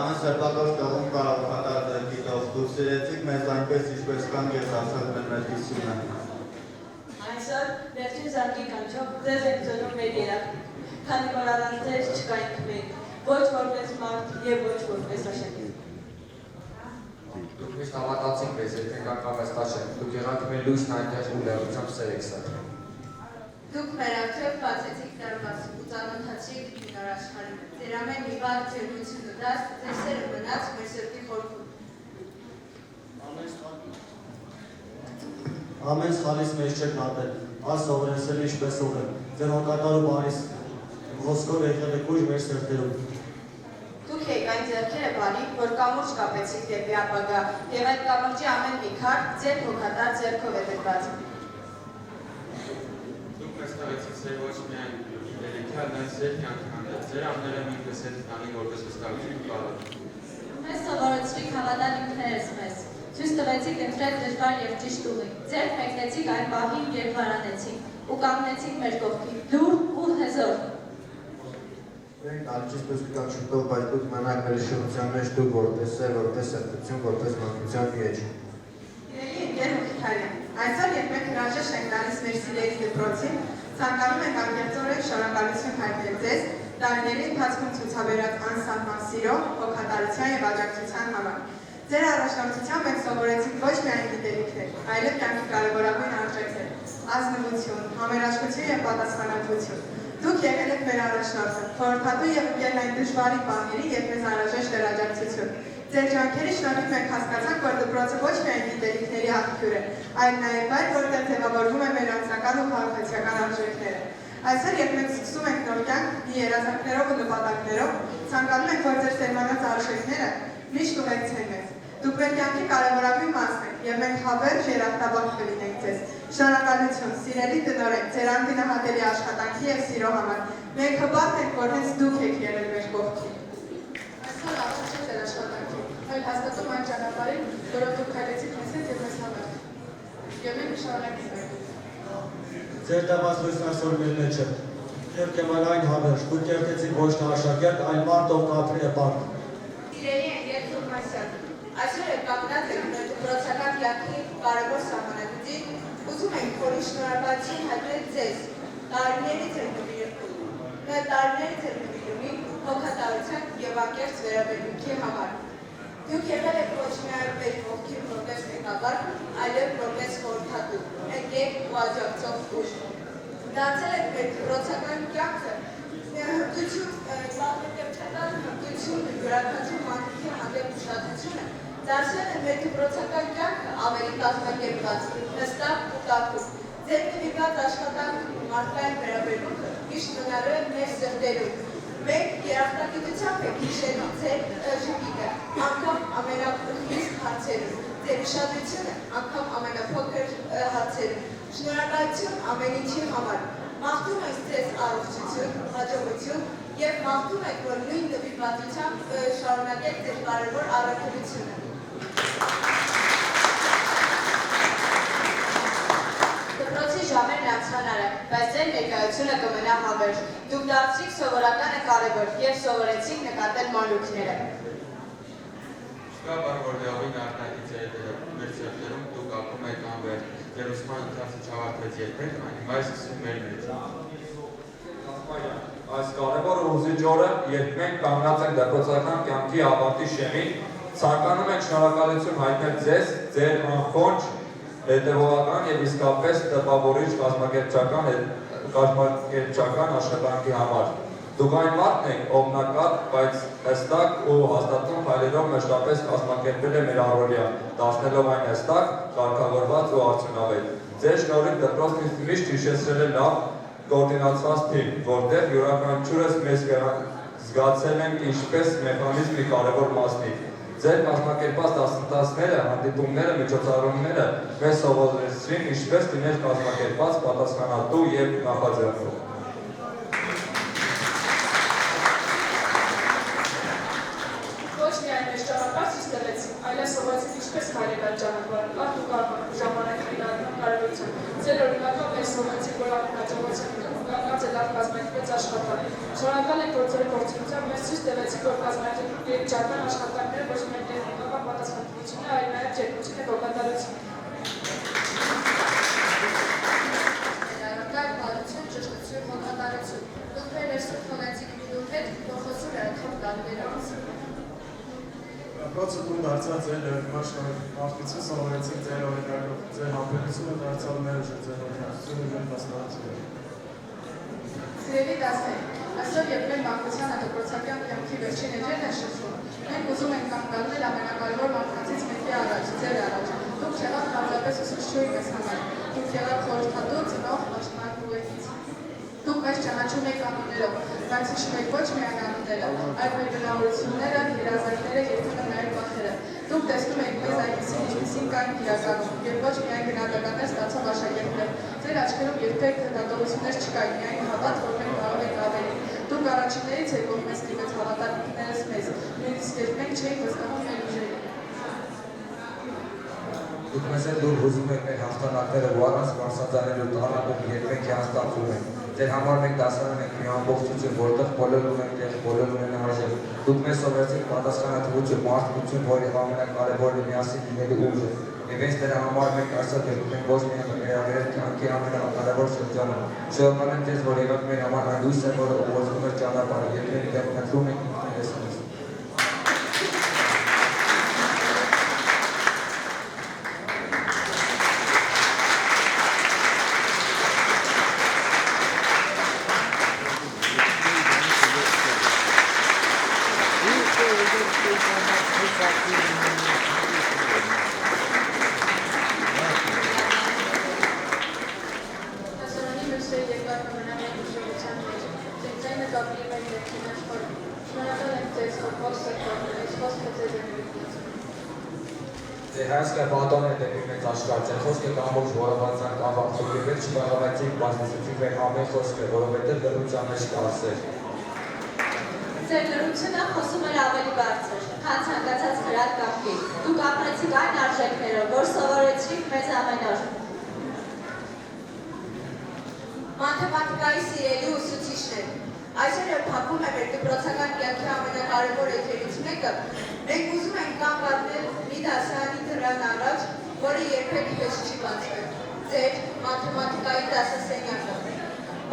ամեն սրբակոչ տողում կարող կատարել գիտով, դուք սիրեցիք մեզ այնպես, ինչպես կանք ես ասած մեր մերկիսյունը։ Այսօր վերջին զանգի կանչով ձեզ եք ծնում մեր երակին, քանի որ առանց ձեզ չկայինք մենք, ոչ որպես մարդ և ոչ որպես աշակերտ։ Դուք միշտ հավատացիք մեզ, եթե կան կավեստաշենք, դուք եղաք մեր լույսն այնտեղ ու լեռությամբ սեր եք սարքել։ Դուք մեր առջև բացեցիք դարպաս ու ծանոթացրիք նոր աշխարհին։ Ձեր ամեն մի բան ջերմությունը դաս, ձեր սերը մնաց մեր սրտի խորքում։ Ամեն սխալից մեզ չեք նատել, այս սովորեցել ինչպես ուղել, ձեր հոգատար ու բարիս ոսկով եկել եք ուժ մեր սրտերում։ Դուք եք այն ձեռքերը բանի, որ կամուրջ կապեցիք դեպի ապագա, և այդ կամուրջի ամեն մի քար ձեր հոգատար ձեռքով է դրված։ Դուք մեզ տվեցիք ձեր ոչ միայն ներիքի, այլ նաև ձեր կյանքի հանդեպ, ձեր ամները ինքներս հետ տանի որպես վստահություն կարող։ Մեզ սովորեցրիք հավատալ ինքներս մեզ, ցույց տվեցիք ընտրել դժվար և ճիշտ ուղին, ձեռք մեկնեցիք այն պահին, երբ վարանեցիք, ու կանգնեցիք մեր կողքին, լուռ ու հզոր։ Մենք ալճիսպես կգանք շուտով, բայց դուք մնաք մեր շնության մեջ, դուք որպես սեր, որպես սրտություն, որպես մանկության մեջ։ Իրելի ընկեր Հոքիթարյան, այսօր երբ մենք հրաժեշտ ենք տալիս մեր սիրելի դպրոցին, ցանկանում ենք անկեղծորեն շնորհակալություն հայտնել ձեզ տարիների ընթացքում ցուցաբերած անսահման սիրո, հոգատարության և աջակցության համար։ Ձեր առաջնորդությամբ մենք սովորեցինք ոչ միայն գիտելիքներ, այլև կյանքի կարևորագույն արժեքներ՝ ազնվություն, համերաշխություն և պատասխանատվություն։ Դուք եղել եք մեր առաջնորդը, խորհրդատու և ընկել այն դժվարի պահերի, երբ մեզ անհրաժեշտ էր աջակցություն։ Ձեր ջանքերի շնորհիվ մենք հասկացանք, որ դպրոցը ոչ միայն գիտելիքների աղբյուր է, այլ նաև այն, որտեղ ձևավորվում է մեր անձնական ու քաղաքացիական արժեքները։ Այսօր, երբ մենք սկսում ենք նոր կյանք, մի երազանքներով ու նպատակներով, ցանկանում ենք, որ ձեր սերմանած արժեքները միշտ ուղեկցեն մեզ։ Դուք մեր կյանքի կարևորագույն մասն եք, և մենք հավերժ երախտաբախ կլինենք ձեզ։ Շնորհակալություն, սիրելի տնօրեն, ձեր անգնահատելի աշխատանքի և սիրո համար։ Մենք հպարտ ենք, որ հենց դուք եք եղել մեր կողքին։ Այսօր ապա չէ ձեր աշխատանքին, այլ հաստատում այն ճանապարհին, որով դուք քայլեցիք մեզ հետ և մեզ համար։ Եվ մենք կշարունակենք այդ։ Ձեր տված լույսն այսօր մեր մեջ է, և կեման այն հավերժ, դուք կերտեցիք ոչ թե աշակերտ, այլ մարդ, ով կապրի է պարկ։ Սիրելի ընկեր Թովմասյան, այսօր եք կանգնած եք մեր դպրոցական կյանքի կարևոր սահմանագծին, ուզում ենք խորին շնորհակալություն հայտնել ձեզ, տարիներից էր նվիրումի, հոգատարության և անկեղծ վերաբերմունքի համար։ Դուք եղել եք ոչ միայն մեր կողքին որպես մեկնաբան, այլև որպես խորհրդատու, ընկեր ու աջակցող ուժ։ Դարձել եք մեր դպրոցական կյանքը հմտություն, պատմական հմտություն, յուրաքանչյուր մարդու հանդեպ ուշադրությունը դարձել է մեր դպրոցական կյանքը ավելի կազմակերպված, հստակ ու տաքուկ։ Ձեր նվիրված աշխատանքն ու մարդկային վերաբերմունքը միշտ մնալու է մեր սրտերում։ Մենք երախտագիտությամբ ենք հիշելու ձեր ժպիտը, անգամ ամենախիստ հարցերում, ձեր ուշադրությունը անգամ ամենափոքր հարցերում։ Շնորհակալություն ամեն ինչի համար։ Մաղթում ենք ձեզ առողջություն, հաջողություն և մաղթում ենք, որ նույն նվիրվածությամբ շարունակեք ձեր կարևոր առաքելությունը։ Դպրոցի ժամերն անցանար է, բայց ձեր ներկայությունը կմնա հավերժ։ Դուք դարձրիք սովորականը կարևոր և սովորեցիք նկատել մանրուքները։ Չկա բան, որ լավին արտակից է մեր սրտերում դուք ապրում եք անվերջ, ձեր ուսման ընթացքը չավարտվեց երբեք, այն հիմա է սկսվում մեր մեջ։ Այս կարևոր ու ուզիչ օրը, երբ մենք կանգնած ենք դպրոցական կյանքի ավարտի շեմին, ցանկանում ենք շնորհակալություն հայտնել ձեզ, ձեր անխոնջ, հետևողական և իսկապես տպավորիչ կազմակերպչական աշխատանքի համար։ Դուք այն մարդն եք, ով նկատ, բայց հստակ ու հաստատուն քայլերով մշտապես կազմակերպել է մեր առօրյան, դարձնելով այն հստակ, կարգավորված ու արդյունավետ։ Ձեր շնորհիվ դպրոցն ինձ միշտ հիշեցրել է լավ կոորդինացված թիմ, որտեղ յուրաքանչյուրս մեզ զգացել ենք ինչպես մեխանիզմի կարևոր մասնիկ։ Ձեր կազմակերպած դասընթացները, հանդիպումները, միջոցառումները մեզ սովորեցրին ինչպես լինել կազմակերպված, պատասխանատու և նախաձեռնող։ Ոչ միայն մեր ճանապարհ ցույց տվեցին, այլև սովորեցին ինչպես քայլել այդ ճանապարհը, կարդ ու կարմար ժամանակի կարևորություն։ Ձեր օրինակով մեզ սովորեցին, որ ամեն հաջողության կանգնած է լավ կազմակերպված աշխատանք։ Շնորհակալ ենք, որ ձեր գործունեությամբ մեզ ցույց տվեցիք, որ կազմակերպում երգչական աշխատանքները ոչ միայն տեխնիկական պատասխանատվություն է, այլ նաև ջերմություն է ոգատարություն։ Ներառական բարություն, ճշտություն, ոգատարություն։ Դուք մեր ներսում փոխեցիք մինու հետ, փոխոսում երթով տարիներով։ Պրոցեդուր դարձած ձեր ներկայ շնորհակալություն սովորեցիք ձեր օրինակով, ձեր համբերությունը դարձավ մեր ուժը, ձեր օրինակությունը մեր փաստացիությունը։ Սիրելի դասեր, այսօր երբ մեր մանկության դպրոցական կյանքի վերջին էջերն են շրջում, մենք ուզում ենք կանգ առնել ամենակարևոր մարդկանցից մեկի առաջ, ձեր առաջ։ Դուք եղաք պարզապես ուսուցչուհի մեզ համար, դուք եղաք խորհրդատու, ծնող, պաշտպան ուղեկից։ Դուք մեզ ճանաչում եք անուններով, բայց հիշում եք ոչ միայն անունները, այլ մեր բնավորությունները, երազանքները, երբեմն նաև վախերը։ Դուք տեսնում եք մեզ այնպիսին, ինչպիսին կան իրականում, եւ ոչ միայն գնահատականներ ստացող աշակերտներ։ Ձեր աչքերում երբեք հնարավորություններ չկային, միայն հավատ, որ մենք կարող ենք ավելի։ Դուք առաջիններից եք, ով մեզ դիմեց հավատալիքներս մեզ, նույնիսկ երբ մենք չէինք վստահում մեր ուժերին։ Դուք մեզ էլ դուր հուզում եք մեր հաղթանակները, ու առանց մարսաձայնելու տառապում երբեք հիասթափվում ենք։ Ձեր համար մենք դասարանում ենք մի ամբողջություն, որտեղ բոլորն ունեն տեղ, բոլորն ունեն արժեք։ Դուք մեզ սովորեցիք պատասխանատվություն, մարդկություն, որի ամենակարևորը միասին լինելու ուժը։ Եվ հենց դրա համար մենք այսօր եկել ենք ոչ միայն վերաբերել կյանքի ամենակարևոր շրջանը։ Շնորհակալ եմ ձեզ, որ եկաք մեր համար այն լույսը, որը ուղղորդում է ճանապարհը, եւ մենք դեպքնտրում ենք ինքներս մեզ։ Ձեր հայացքը բատոն է դեպի մեծ աշխարհ, ձեր խոսքը կամոք որովանցանք ավարտում եւ էլ չկարողացիք բացատրել մեր ամեն խոսքը, որովհետեւ լրության մեջ կա սեր։ Ձեր լրությունը խոսում էր ավելի բարձր, քան ցանկացած գրած կապի։ Դուք ապրեցիք այն արժեքներով, որ սովորեցիք մեզ ամեն օր։ Մաթեմատիկայի սիրելի ուսուցիչներ, այսօր երբ փակվում է մեր դպրոցական կյանքի ամենակարևոր էջերից մեկը, մենք ուզում ենք կանգ առնել մի դասարանի դռան առաջ, որը երբեք հեշտ չի բացվել, ձեր մաթեմատիկայի դասասենյակը։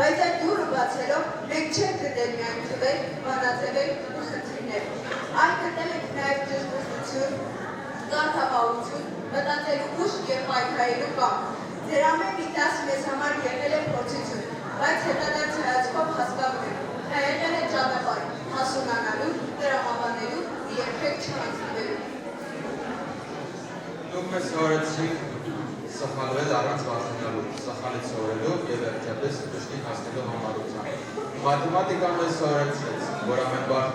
Բայց այդ դուռը բացելով մենք չենք գտել միայն թվեր, բանաձևեր ու խնդիրներ, այլ գտել ենք նաև ճշգրտություն, զարդապահություն, մտածելու ուժ եւ պայքարելու կամք։ Ձեր ամեն մի դաս մեզ համար եղել է փորձություն, բայց հետադարձ հայացքով հասկանում ենք, նա եղել է ճանապարհ, հասունանալու, տրամաբանելու ու երբեք չհանձնվելու։ Դուք մեզ սովորեցիք սխալվել առանց վախենալու, սխալից սովորելու եւ վերջապես ճշտին հասնելու համառությամբ։ Մաթեմատիկան մեզ սովորեցրեց, որ ամեն բառ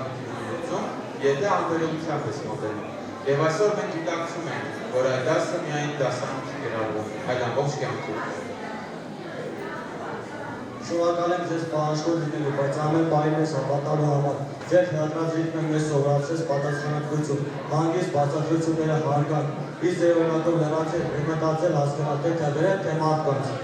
լուծում, եթե անվերողությամբ ես մոտենում։ Եվ այսօր մենք գիտակցում ենք, որ այդ դասը միայն դասանում չի գրավում, այլ ամբողջ կյանքում։ Շնորհակալ եմ ձեզ պահանջկոտ լինելու, բայց ամեն բանին ես հավատալու համար։ Ձեր հնարած ռիթմը մեզ սովորեցրեց պատասխանատվություն, հանգիստ բացատրությունները հարգանք, իսկ ձեր օրինակով լրացել, մտածել, հասկանալ թե վերել, թե մարդկանց։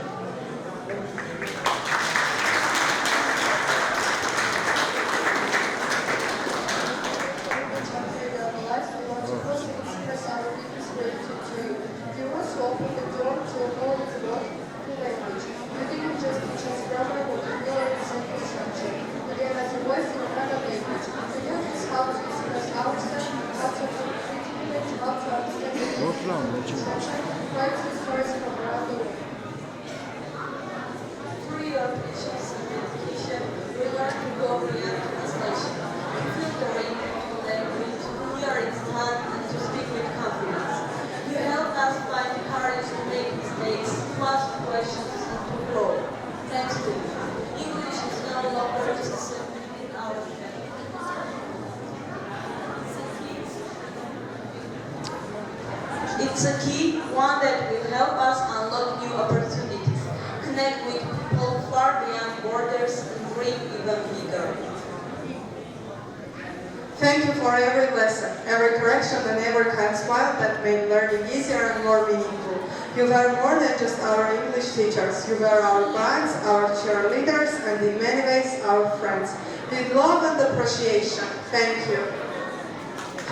It's a key, one that will help us unlock new opportunities, connect with people far beyond borders, and dream even bigger. Thank you for every lesson, every correction, and every kind smile that made learning easier and more meaningful. You were more than just our English teachers. You were our guides, our cheerleaders, and in many ways, our friends. with love and appreciation. Thank you.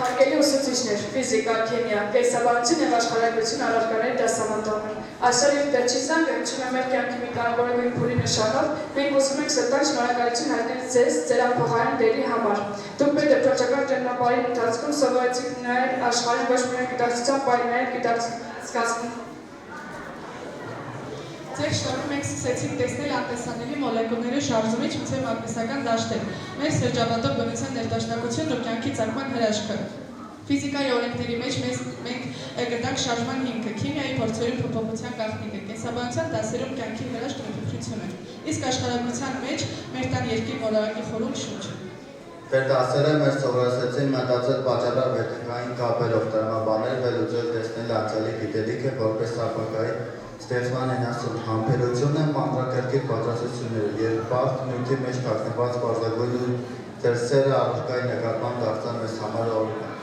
Հարգելի ուսուցիչներ, ֆիզիկա, քիմիա, կենսաբանություն եւ աշխարհագրություն առարկաների դասավանդողներ։ Այսօր եւ վերջին զանգը հնչում է մեր կյանքի մի կարևորագույն փուլի նշանով, մենք ուզում ենք սրտան շնորհակալություն հայտնել ձեզ, ձեր անփոխարեն դերի համար։ Դուք մեր դպրոցական ճանապարհի ընթացքում սովորեցիք նայել աշխարհին ոչ միայն գիտակցության, այլ նաեւ գիտակցական Ձեր շնորհիվ մենք սկսեցինք տեսնել անտեսանելի մոլեկուլների շարժումից մինչև մագնիսական դաշտեր, մեր շրջապատող բնության ներդաշնակությունն ու կյանքի ծագման հրաշքը։ Ֆիզիկայի օրենքների մեջ մենք գտանք շարժման հիմքը, քիմիայի փորձերում փոփոխության գաղտնիքը, կենսաբանության դասերում կյանքի հրաշք փոփոխությունը, իսկ աշխարհագրության մեջ մեր տան երկիր մոլորակի խորհուրդ շունչ։ Մեր դասերը մեզ սովորեցրեցին մտածել պատճառաբար վերջնային կապերով, տրամաբանել, վերլուծել, տեսնել անցյալի գիտելիքը որպես ապագայի ստեղծման հենասուն համբերությունը, մանրակերկիր պատրաստությունները, երբ բարդ նյութի մեջ թաքնված պարզագույն ձեր սերը առարկայի նկատմամբ դարձան մեզ համար օրինակ։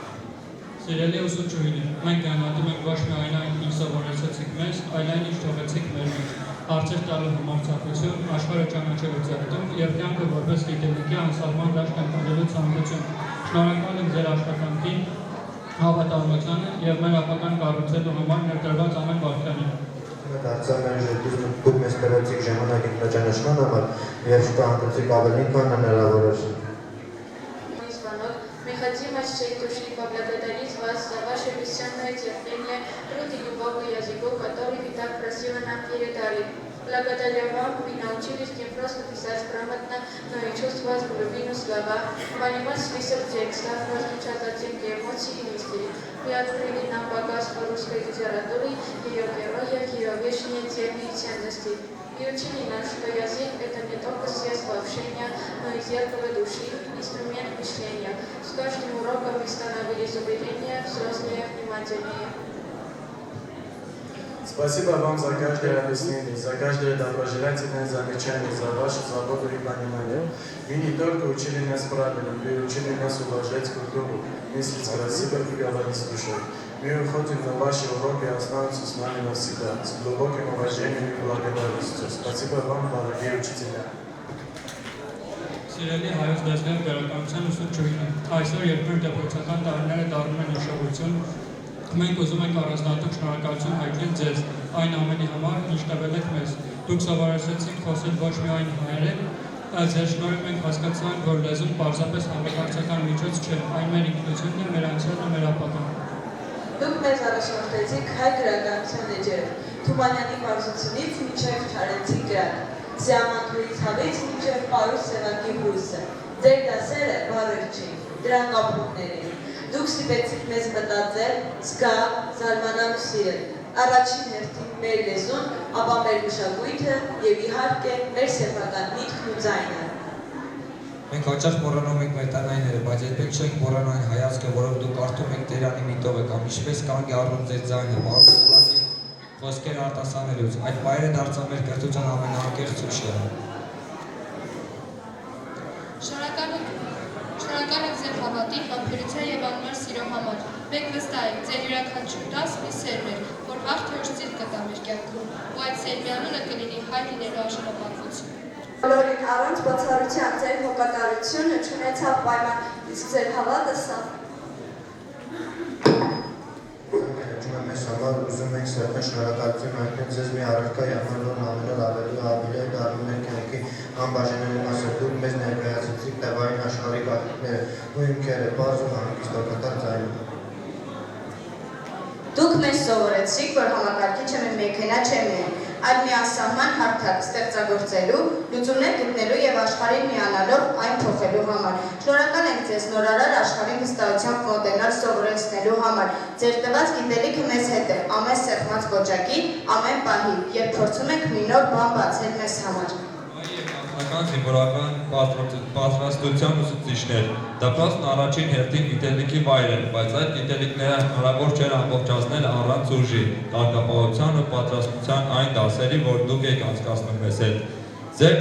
Սիրելի ուսուցչուհիներ, մենք գնահատում ենք ոչ միայն այն, ինչ սովորեցիք մեզ, այլ այն, ինչ թողեցիք մեր մեջ։ Հարցեր տալու համարձակություն, աշխարհը ճանաչելու ձգտում եւ կյանքը որպես գիտելիքի անսահման դաշտ ընկալելու ցանկություն։ Շնորհակալ եմ ձեր աշխատանքին, հավատարմությանը եւ մեր ապագան կառուցելու համար ներդրված ամեն վարքյանին։ Դարձան մեր ժողովուրդը դուք մեզ տվեցիք ժամանակի ճանաչման համար եւ շտապեցիք ավելին, քան հնարավոր էր։ Мы хотим ощутить души поблагодарить вас за ваше бесценное терпение, труд и любовь к языку, который вы так красиво нам передали. Благодаря вам вы научились не просто писать грамотно, но и чувствовать глубину слова, понимать смысл текста, различать оттенки эмоций и мыслей. Вы открыли нам богатство русской литературы, ее героев, ее вечные темы и ценности. И учили нас, что язык – это не только средство общения, но и зеркало души, инструмент мышления. С каждым уроком вы становились увереннее, взрослее, внимательнее. Спасибо вам за каждое объяснение, за каждое доброжелательное замечание, за вашу свободу и понимание. Вы не только учили нас правильно, вы учили нас уважать культуру, мыслить красиво и говорить с душой. Мы уходим на ваши уроки и останемся с нами навсегда, с глубоким уважением и благодарностью. Спасибо вам, дорогие учителя. Սիրելի հայոց դասներ գրականության ուսուցչուհիներ, այսօր երբ մեր դպրոցական տարիները դառնում են հիշողություն, մենք ուզում ենք առանձնահատուկ շնորհակալություն հայտնել ձեզ այն ամենի համար, ինչ տվել եք մեզ։ Դուք սովորեցիք խոսել ոչ միայն հայերեն, այլ ձեր շնորհիվ մենք հասկացանք, որ լեզուն պարզապես համակարգչական միջոց չէ, այն մեր ինքնությունն է, մեր անցյալը, մեր ապագան։ Դուք մեզ առաջնորդեցիք հայ գրականության էջերով, Թումանյանի պարզությունից մինչև Չարենցի գրակ, Սիամանթուրի ցավից մինչև Պարուս Սևակի հույսը։ Ձեր դասերը բառեր չէին, դրանք ապրումներ էին։ Դուք ստիպեցիք մեզ մտածել, զգալ, զարմանալ ու սիրել։ Առաջին հերթին մեր լեզուն, ապա մեր մշակույթը եւ իհարկե մեր սեփական միտքն ու ձայնը։ Մենք հաճախ մոռանում ենք մեր տանայները, բայց երբեք չենք մոռանում այն հայացքը, որով դուք արթում եք Տերանի միտովը կամ ինչպես կանգ է առնում ձեր ձայնը, բարոյական խոսքեր արտասանելուց։ Այդ բայրը դարձավ մեր կրթության ամենաանկեղծ ուժը։ Շնորհակալ ենք ձեր հավատի, համբերության եւ անմար սիրո համար։ Մենք վստահ ենք, ձեր յուրաքանչյուր դաս մի սերմ էր, որ վաղ թե ուշ ծիտ կտա մեր կյանքում, ու այդ սերմի անունը կլինի հայ լինելու արժանապատվություն։ Բոլորին առանց բացառության ձեր հոգատարությունը չունեցավ պայման, իսկ ձեր հավատը սա։ Մեզ համար ուզում ենք սրտեն շնորհակալություն հայտնել ձեզ մի առարկայի համար, որն ավելի դառնում է կյանքի անբաժանելի մասը։ Դուք մեզ ներկայացրեցիք տևային աշխարհի գաղտնիքները ու հիմքերը, պարզ ու հանգիստ օգտակար ձայնով։ Դուք մեզ սովորեցիք, որ համակարգիչը մեր մեքենա չէ միայն, այլ մի անսահման հարթակ ստեղծագործելու, լուծումներ գտնելու եւ աշխարհին միանալով այն փոխելու համար։ Շնորհակալ ենք ձեզ նորարար աշխարհին վստահությամբ մոտենալ սովորեցնելու համար։ Ձեր տված գիտելիքը մեզ հետ է, ամեն սեղմած կոճակի, ամեն պահի, երբ փորձում ենք մի նոր բան բացել մեզ համար։ Զինվորական պատրաստության ուսուցիչներ, դպրոցն առաջին հերթին գիտելիքի վայր է, բայց այդ գիտելիքները հնարավոր չէր ամբողջացնել առանց ուժի, կարգապահության ու պատրաստության այն դասերի, որ դուք եք անցկացնում մեզ հետ։ Ձեր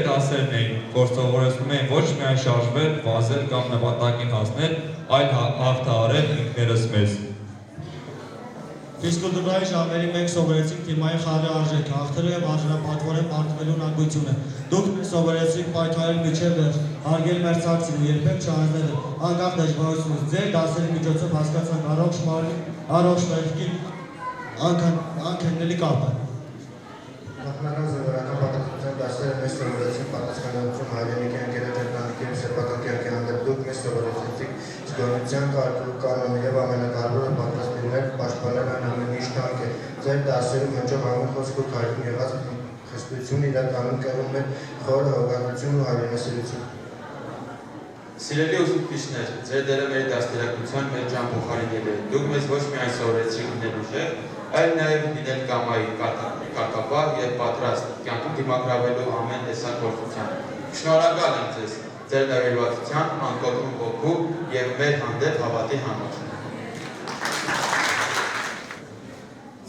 դասերն էին, որ սովորեցնում էին ոչ միայն շարժվել, վազել կամ նպատակին հասնել, այլ հաղթահարել ինքներս մեզ։ Ֆիզկուլտուրայի ժամերի մենք սովորեցինք թիմային խաղի արժեքը, հաղթելու եւ արժանապատվորեն պարտվելու ունակությունը։ Դուք մեզ սովորեցիք պայքարել մինչև վերջ, հարգել մեր ցանկին ու երբեք չհանձնել, անկախ դժվարությունից։ Ձեր դասերի միջոցով հասկացանք առողջ մեղքի անքննելի կապը։ Նախնական զինվորական պատասխանատվության դասերը մեզ սովորեցին պատասխանատվություն հայրենիքի ընկերաճարտանիքի և սեփական կյանքի հանդեպ դուք մեզ սովորեցիք զգոնության կարգու կանոնը եւ ամենակարևորը պատրաստել պաշտպանել այն ամենի շտանք է։ Ձեր դասերում հնչող ամեն խոսք ու քայլում եղած խստությունը իրականում կերում է խորը հոգատություն ու հայրենասիրություն։ Սիրելի ուսուցիչներ, ձեր դերը մեր դաստիարակության մեր ճամփոխարինել է։ Դուք մեզ ոչ միայն սովորեցիք լինել ուժեղ, այլ նաև լինել կամայի, կարգապահ և պատրաստ կյանքում դիմակայելու ամեն տեսակ գործության։ Շնորհակալ եմ ձեզ ձեր նվիրվածության, անկոտրում ոգու և մեր հանդեպ հավատի համար։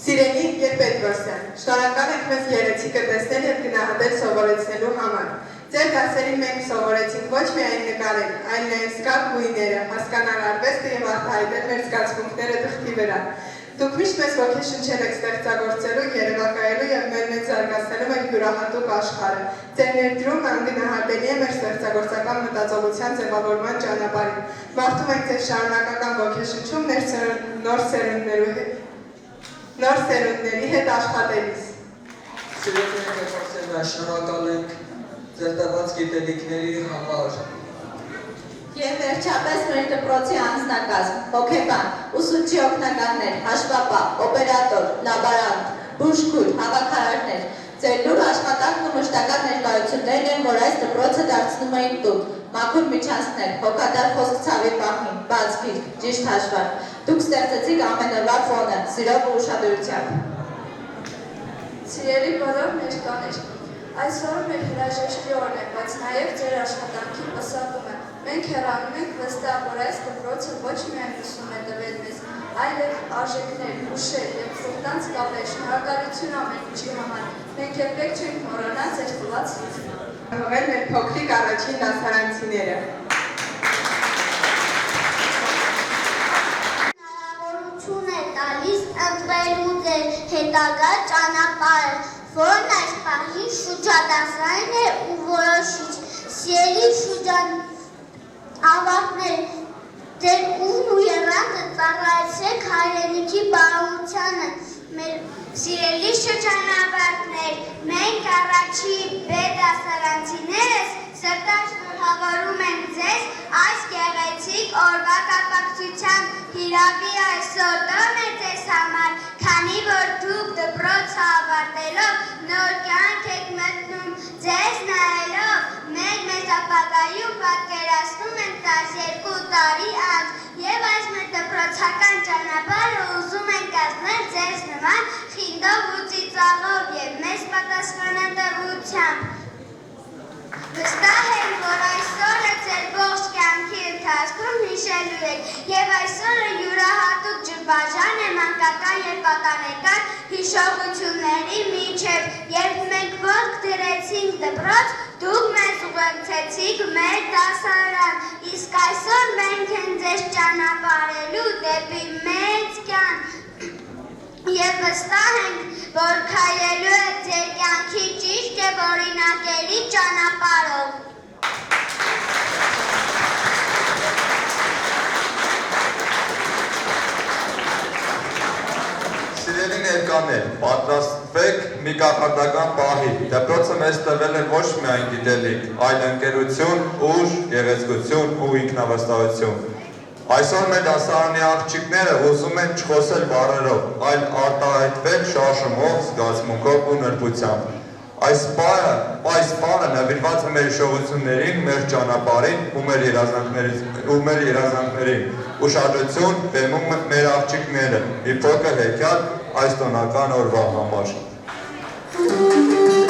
Սիրելի Գերպետրոսյան, շնորհակալ ենք մեզ երեցիկը տեսնել և գնահատել սովորեցնելու համար։ Ձեր դասերին մենք սովորեցինք ոչ միայն նկարել, այլ նաև զգալ գույները, հասկանալ արվեստը և արտահայտել մեր զգացմունքները թղթի վրա։ Դուք միշտ մեզ ոգեշնչել եք ստեղծագործելու, երևակայելու և մեր մեջ զարգացնելու մեր յուրահատուկ աշխարհը։ Ձեր ներդրումն անգնահատելի է մեր ստեղծագործական մտածողության ձևավորման ճանապարհին։ Մաղթում ենք ձեր շարունակական ոգեշնչում նոր սերունդների հետ աշխատելիս։ Սիրելի Գերպետրոսյան, շնորհակալ ենք ձեր տված գիտելիքների համար։ Եվ վերջապես մեր դպրոցի անձնակազմ, հոգեբան, ուսուցչի օգնականներ, հաշվապահ, օպերատոր, լաբորանտ, բուժքույր, հավաքարարներ, ձեր լուր աշխատանքն ու մշտական ներկայություններն են, որ այս դպրոցը դարձնում էին տուն, մաքուր միջանցքներ, հոգատար խոսք ցավի պահին, բաց գիրք, ճիշտ հաշվարկ։ Դուք ստեղծեցիք ամենօրյա ֆոնը, սիրով ու ուշադրությամբ։ Սիրելի բոլոր ներկաներ, այսօր մեր հրաժեշտի օրն է, բայց նաև ձեր աշխատանքի պսակումը։ Մենք հեռանում ենք վստահ, որ այս դպրոցը ոչ միայն ուսում է տվել մեզ, այլև արժեքներ, ուշեր և սրտանց կապեր, շնորհակալություն ամեն ինչի համար։ Մենք երբեք չենք մոռանա ձեր տված հույսը։ Հողել մեր փոքրիկ առաջին դասարանցիները։ Հնարավորություն է տալիս ընտրելու ձեր հետագա ճանապարհը, որն այս պահին շրջադասային է ու որոշիչ։ Սիրելի շրջան ավարտներ, ձեր ուժն ու եռանդը ծառայեցեք հայրենիքի բարօրությանը։ Մեր սիրելի շրջանավարտներ, մենք առաջի B դասարանցիներս սրտան շնորհավորում ենք ձեզ այս գեղեցիկ օրվա կապակցությամբ։ Հիրավի այսօր տոն է ձեզ համար, քանի որ դուք դպրոցը ավարտելով նոր կյանք եք մտնում, ձեզ նայելով մենք մեզ ապագայում պատկերացնում ենք 12 տարի անց և այս մեր դպրոցական ճանապարհը ուզում ենք անցնել ձեզ նման խինդով ու ծիծաղով և մեծ պատասխանատվությամբ։ Վստահ եմ, որ այսօրը ձեր ողջ կյանքի ընթացքում հիշելու եք և այսօրը յուրահատուկ ջրբաժան է մանկական և պատանեկան հիշողությունների միջև, երբ մենք ոտք դրեցինք դպրոց, դուք մեզ ուղեկցեցիք մեր դասարան, իսկ այսօր մենք ենք ձեզ ճանապարհելու դեպի մեծ կյանք և վստահ ենք, որ քայլելու եք ձեր կյանքի ճիշտ և օրինակելի ճանապարհով։ Սիրելի ներկաներ, պատրաստվեք մի կախարդական պահի։ Դպրոցը մեզ տվել է ոչ միայն գիտելիք, այլ ընկերություն, ուժ, գեղեցկություն ու ինքնավստահություն։ Այսօր մեր դասարանի աղջիկները ուզում են չխոսել բառերով, այլ արտահայտվել շարժումով, զգացմունքով ու նրբությամբ։ Այս պարը նվիրված է մեր հիշողություններին, մեր ճանապարհին ու մեր երազանքներին։ Ուշադրություն բեմում մեր աղջիկները, մի փոքր հեքիաթ այս տոնական օրվա համար։ Thank you.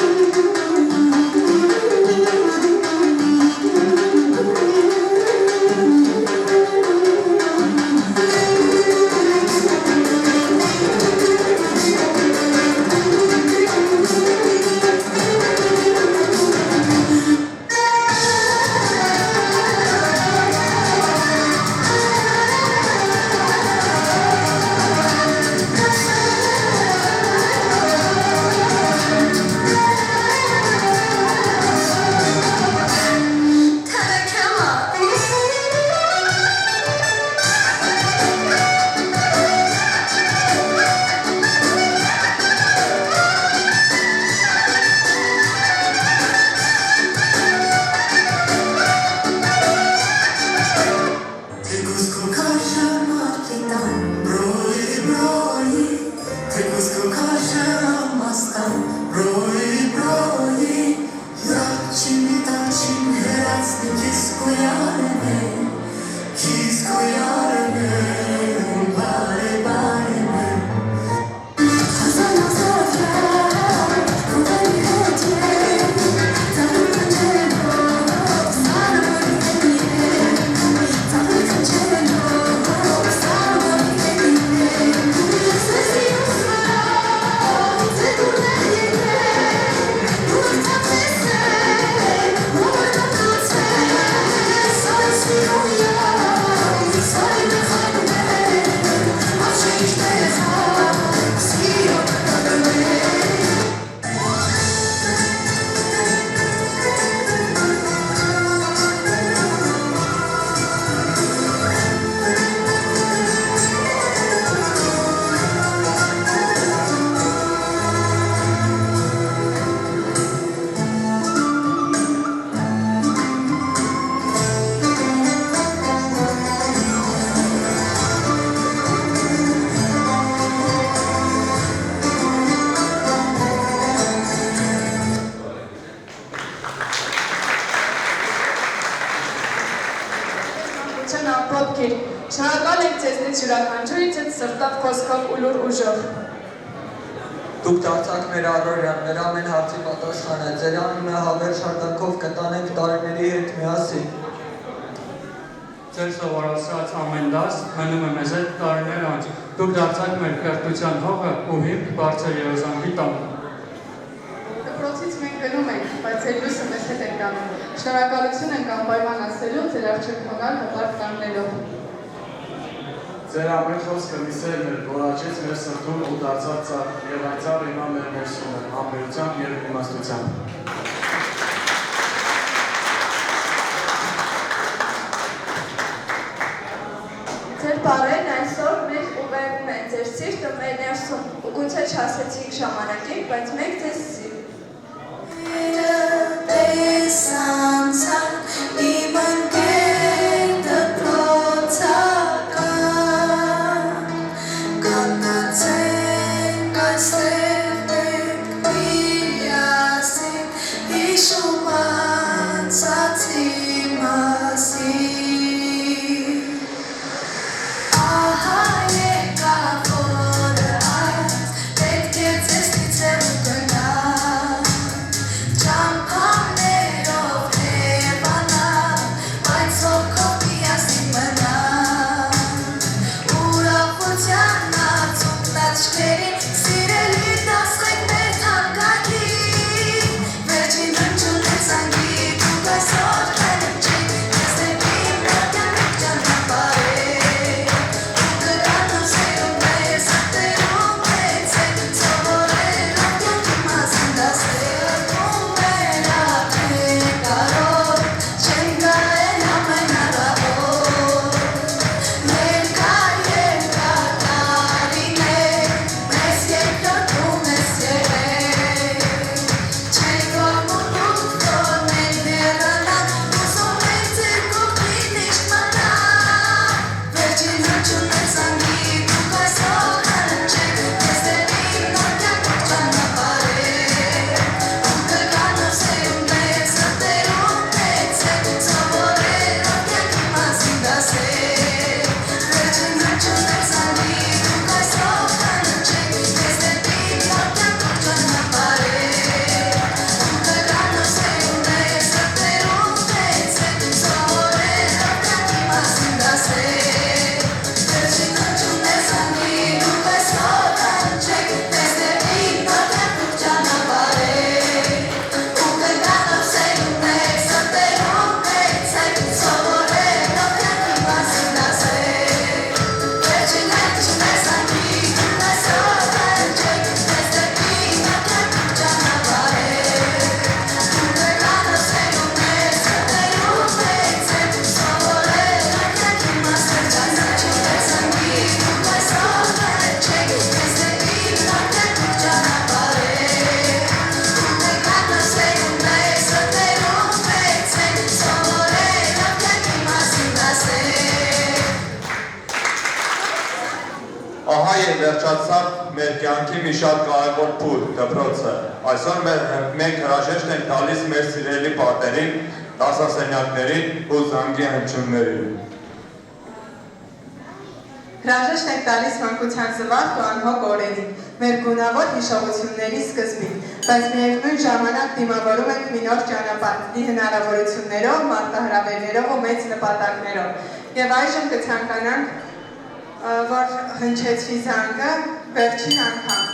յուրաքանչյուրի ձեզ սրտով, խոսքով ու լուր ուժով։ Դուք դարձաք մեր առօրյան, մեր ամեն հարցի պատասխանը, ձեր անունը հավերժ հարգանքով կտանենք տարիների հետ միասին։ Ձեր սովորացած ամեն դաս մնում է մեզ հետ տարիներ անց։ Դուք դարձաք մեր կրթության հողը ու հիմք բարձր երազանքի տանը։ Դպրոցից մենք գնում ենք, բայց ձեր լույսը մեզ հետ է կանում։ Շնորհակալություն ենք անպայման ասելու ձեր աղջիկ հոնալ հպարտ կանգնելով։ Ձեր ամեն խոսքը մի սերմ էր, որ աճեց մեր սրտում ու դարձավ ծառ, եւ այն ծառը հիմա մեր ներսում է, համբերությամբ եւ իմաստությամբ։ Ձեր բառերն այսօր մեր ուղեղում են, ձեր սիրտը մեր ներսում, ու գուցե չասեցիք ժամանակին, բայց մենք ձեզ սիրում։ Ահա եւ վերջացավ մեր կյանքի մի շատ կարևոր փուլ, դպրոցը։ Այսօր մենք հրաժեշտ ենք տալիս մեր սիրելի պատերին, դասասենյակներին ու զանգի հնչյուններին։ Հրաժեշտ ենք տալիս մանկության զվարթ ու անհոգ օրերին, մեր գունավոր հիշողությունների սկզբին, բայց միևնույն ժամանակ դիմավորում ենք մի նոր ճանապարհ, իր հնարավորություններով, մարտահրավերներով ու մեծ նպատակներով։ Եվ այժմ կցանկանանք, որ հնչեցվի զանգը վերջին անգամ։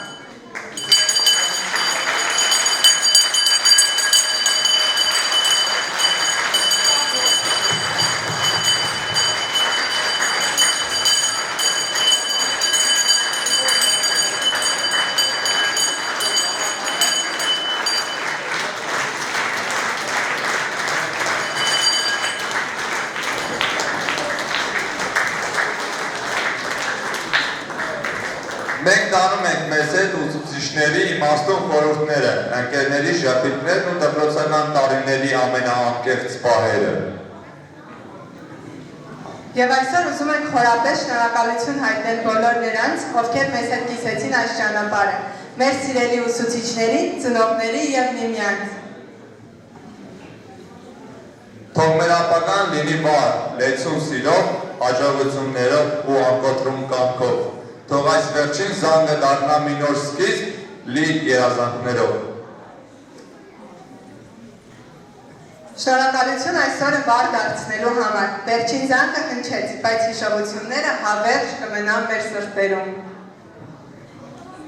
Մենք տանում ենք մեզ հետ ուսուցիչների իմաստուն խորհուրդները, ընկերների շփիթներն ու դպրոցական տարիների ամենաանկեղծ պահերը։ Եվ այսօր ուզում ենք խորապես շնորհակալություն հայտնել բոլոր նրանց, ովքեր մեզ հետ կիսեցին այս ճանապարհը, մեր սիրելի ուսուցիչներին, ծնողների եւ միմյանց։ Թող մեր ապագան լինի վառ, լեցուն սիրով աջակցություններով ու անկոտրում կամքով։ Թող այս վերջին զանգը դառնա մի նոր սկիզբ լի երազանքներով։ Շնորհակալություն այսօրը վար դարձնելու համար։ Վերջին զանգը հնչեց, բայց հիշողությունները հավերժ կմնան մեր սրտերում։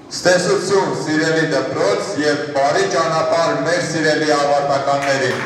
Ստեսություն, սիրելի դպրոց և բարի ճանապարհ մեր սիրելի ավարտականներին։